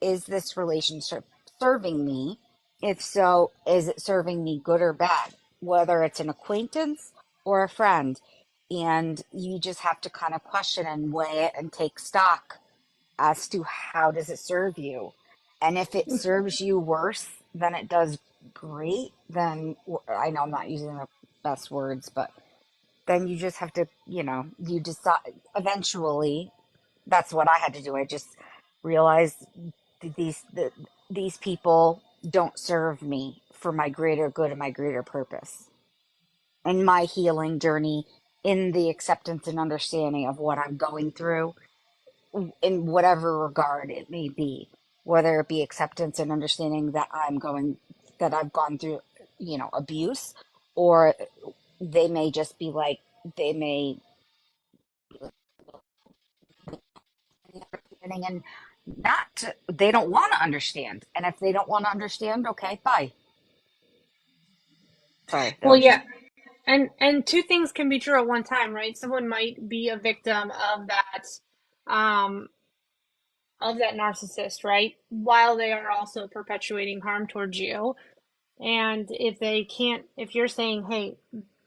is this relationship serving me? If so, is it serving me good or bad? Whether it's an acquaintance or a friend. And you just have to kind of question and weigh it and take stock as to how does it serve you. And if it serves you worse than it does great, then I know I'm not using the best words, but then you just have to, you decide eventually. That's what I had to do. I just realized these people don't serve me for my greater good and my greater purpose and my healing journey in the acceptance and understanding of what I'm going through in whatever regard it may be, whether it be acceptance and understanding that I've gone through, abuse, or they may just be like, they may and not, they don't want to understand. And if they don't want to understand, okay, bye. Sorry, that Well, was, yeah, and two things can be true at one time, right? Someone might be a victim um, of that narcissist, right? While they are also perpetuating harm towards you. And if you're saying, hey,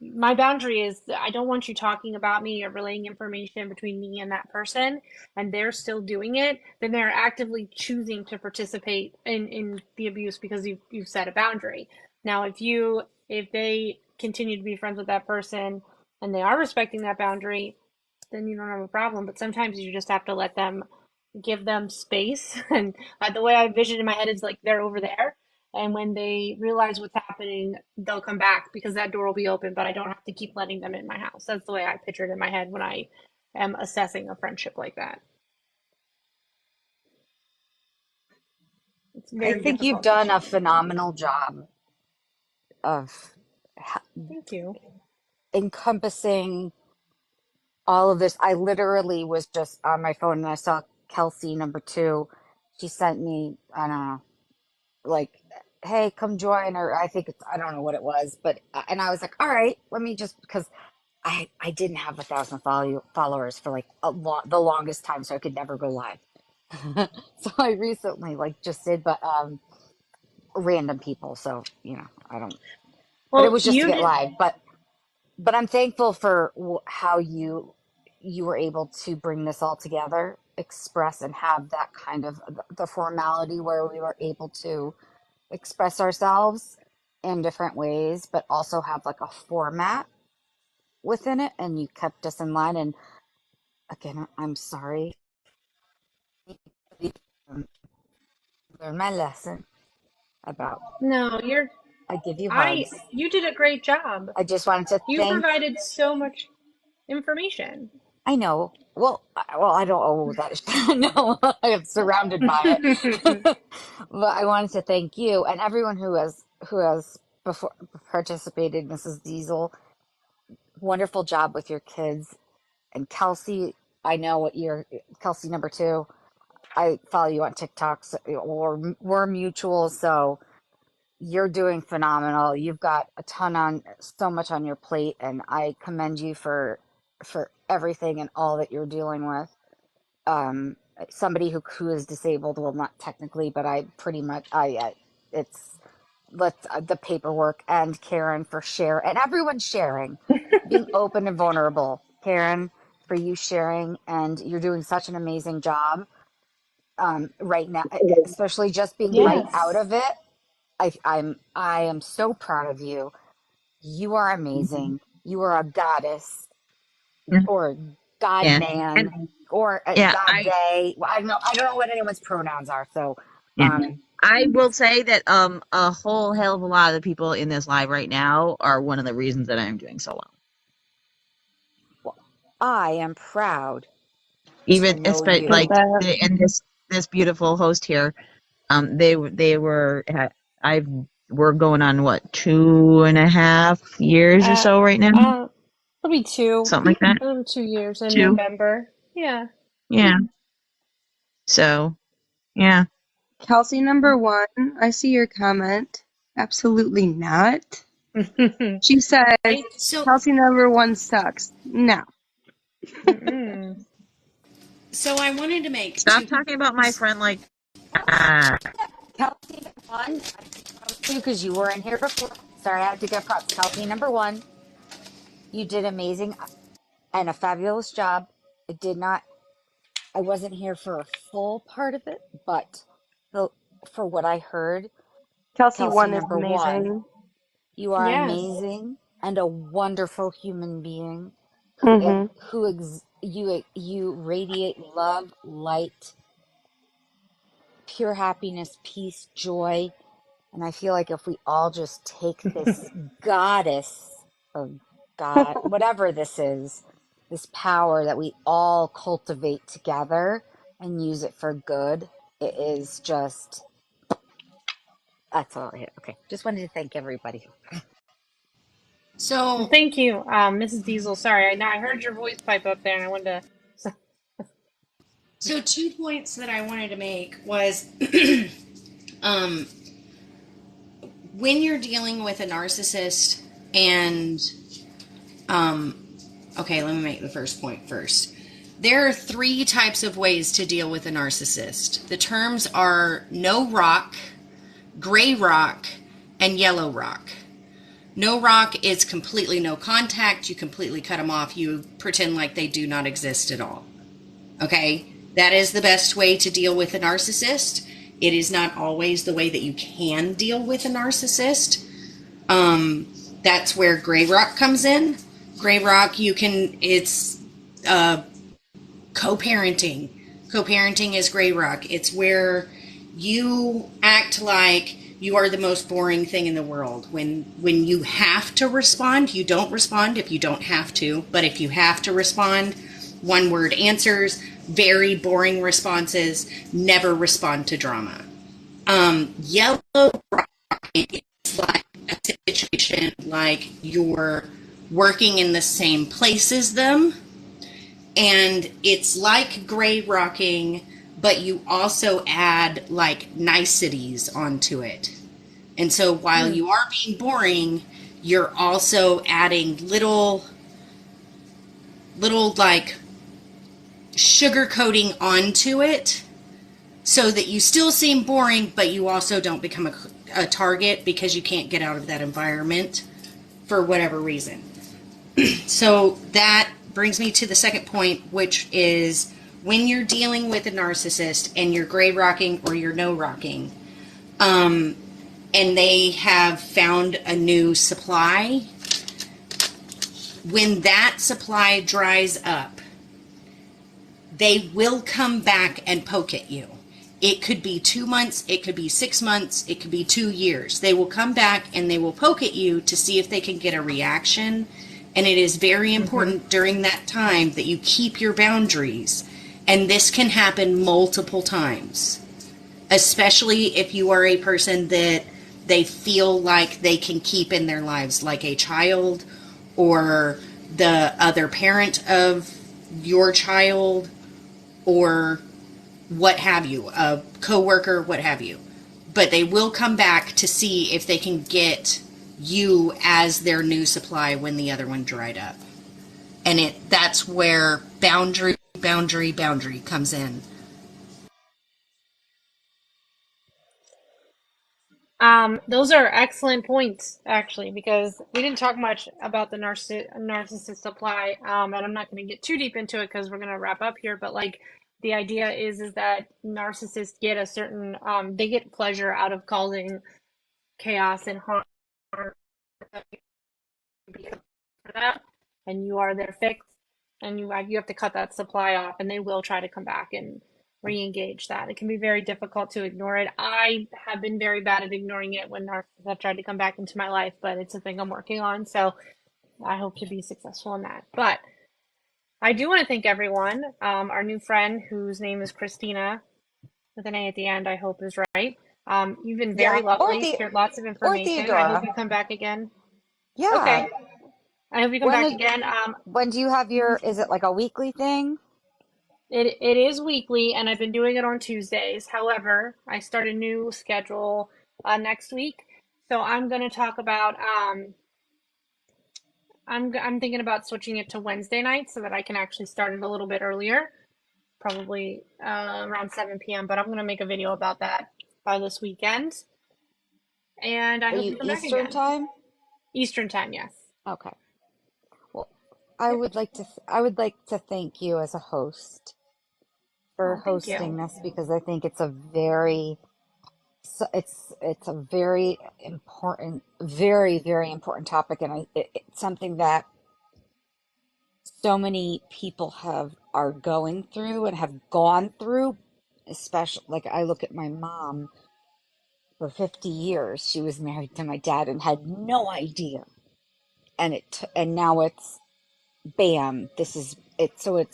my boundary is I don't want you talking about me or relaying information between me and that person, and they're still doing it, then they're actively choosing to participate in the abuse because you've set a boundary. Now, if they continue to be friends with that person and they are respecting that boundary, then you don't have a problem. But sometimes you just have to give them space. And the way I envision in my head is like they're over there. And when they realize what's happening, they'll come back because that door will be open, but I don't have to keep letting them in my house. That's the way I picture it in my head when I am assessing a friendship like that. It's I very think you've difficult to done a choose. phenomenal job of Thank you. encompassing all of this. I literally was just on my phone and I saw Kelsey number 2. She sent me, I don't know, like, hey, come join, or I don't know what it was, but, and I was like, all right, let me just, because I didn't have 1,000 followers for like the longest time, so I could never go live. So I recently like just did, but random people. So I don't. But it Well, was just to you get did. live. But I'm thankful for how you were able to bring this all together, express, and have that kind of the formality where we were able to express ourselves in different ways, but also have like a format within it, and you kept us in line. And again, I'm sorry. Learn my lesson about No, I give you hugs. you did a great job. I just wanted to You thank. provided so much information. I know. Well, I don't owe that. No, I am surrounded by it. But I wanted to thank you and everyone who has before participated. Mrs. Diesel, wonderful job with your kids, and Kelsey. I know what you're. Kelsey number 2. I follow you on TikTok, so, or we're mutual, so you're doing phenomenal. You've got so much on your plate, and I commend you for everything and all that you're dealing with. Um, Somebody who is disabled, well, not technically, but I pretty much it's let's the paperwork, and Karen for and everyone sharing, being open and vulnerable. Karen, for you sharing, and you're doing such an amazing job right now, especially just being right out Yes. of it. I am so proud of you. You are amazing. You are a goddess, or God Yeah. man, And or a yeah, God day. Well, I don't know what anyone's pronouns are. So yeah. I will say that a whole hell of a lot of the people in this live right now are one of the reasons that I'm doing so well. well, I am proud to Even know especially you. like and this beautiful host here, they were I've we're going on what 2.5 years or Uh, so right now, it'll be something like that. 2 years in 2, November. Yeah. yeah. So yeah, Kelsey number 1, I see your comment. Absolutely not. She says Right? So Kelsey number 1 sucks. No. Mm-mm. so I wanted to make stop two. talking about my friend like ah. Kelsey number 1, because you were in here before. Sorry, I have to give props. Kelsey number 1, you did amazing and a fabulous job. It did not. I wasn't here for a full part of it, but the for what I heard, Kelsey Kelsey 1 is number 1, amazing. you are Yes. amazing and a wonderful human being Mm-hmm. you radiate love, light, pure happiness, peace, joy. And I feel like if we all just take this goddess or God, whatever this is, this power that we all cultivate together and use it for good, it is just, that's all I hit. Okay. Just wanted to thank everybody. Well, So, thank you, Mrs. Diesel. Sorry, I heard your voice pipe up there, and I wanted to. so 2 points that I wanted to make was, um, when you're dealing with a narcissist and, um, okay, let me make the first point first. There are 3 types of ways to deal with a narcissist. The terms are no rock, gray rock, and yellow rock. No rock is completely no contact. You completely cut them off. You pretend like they do not exist at all. Okay? That is the best way to deal with a narcissist. It is not always the way that you can deal with a narcissist. That's where gray rock comes in. Gray rock, it's co-parenting. Co-parenting is gray rock. It's where you act like you are the most boring thing in the world. When you have to respond, you don't respond if you don't have to. But if you have to respond, one word answers, very boring responses, never respond to drama. Yellow rock is like a situation like you're working in the same place as them, and it's like gray rocking, but you also add like niceties onto it. And so while you are being boring, you're also adding little like sugar coating onto it so that you still seem boring, but you also don't become a target because you can't get out of that environment for whatever reason. So that brings me to the second point, which is when you're dealing with a narcissist and you're gray rocking or you're no rocking, and they have found a new supply, when that supply dries up, they will come back and poke at you. It could be 2 months, it could be 6 months, it could be 2 years. They will come back and they will poke at you to see if they can get a reaction. And it is very important during that time that you keep your boundaries. And this can happen multiple times, especially if you are a person that they feel like they can keep in their lives, like a child or the other parent of your child or what have you, a coworker, what have you. But they will come back to see if they can get you as their new supply when the other one dried up. And that's where boundary comes in. Those are excellent points, actually, because we didn't talk much about the narcissist supply, and I'm not going to get too deep into it because we're going to wrap up here. But like, the idea is that narcissists get a certain, they get pleasure out of causing chaos and harm because of that, and you are their fix, and you have to cut that supply off, and they will try to come back and re-engage that. It can be very difficult to ignore it. I have been very bad at ignoring it when narcissists have tried to come back into my life, but it's a thing I'm working on, so I hope to be successful in that. But I do want to thank everyone. Our new friend, whose name is Christina, with an A at the end, I hope is right. You've been Yeah. very lovely, shared lots of Or information. I hope Theodora. you come back again. Yeah. Okay, I hope you come When back is, again. when do you have is it like a weekly thing? It is weekly, and I've been doing it on Tuesdays. However, I start a new schedule next week, so I'm going to talk about. I'm thinking about switching it to Wednesday night so that I can actually start it a little bit earlier, probably around 7 p.m. But I'm going to make a video about that by this weekend, and I Are hope you you come back Eastern again. time? Eastern time, yes. Okay. Well, I would like to thank you as a host for Oh, thank you. hosting this because I think it's a very it's a very important, very important topic, and it's something that so many people are going through and have gone through, especially like I look at my mom. For 50 years, she was married to my dad and had no idea. And now it's bam. This is it. So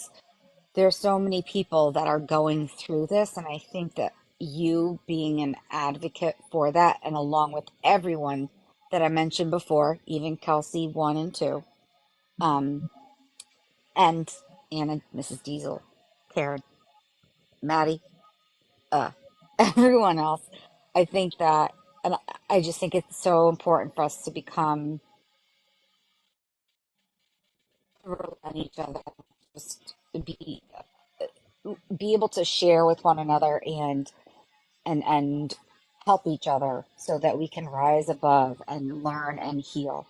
there's so many people that are going through this, and I think that you being an advocate for that, and along with everyone that I mentioned before, even Kelsey 1 and 2, um, and Anna, Mrs. Diesel, Karen, Maddie, uh, everyone else, I think that, and I just think it's so important for us to become on each other, just to be able to share with one another and help each other so that we can rise above and learn and heal.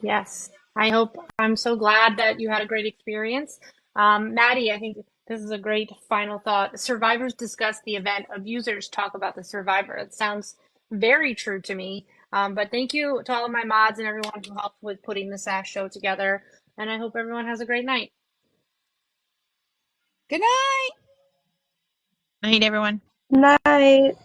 Yes. I'm so glad that you had a great experience. Maddie, I think this is a great final thought. Survivors discuss the event, abusers talk about the survivor. It sounds very true to me. But thank you to all of my mods and everyone who helped with putting the Sass show together. And I hope everyone has a great night. Good night. Night, everyone. Night.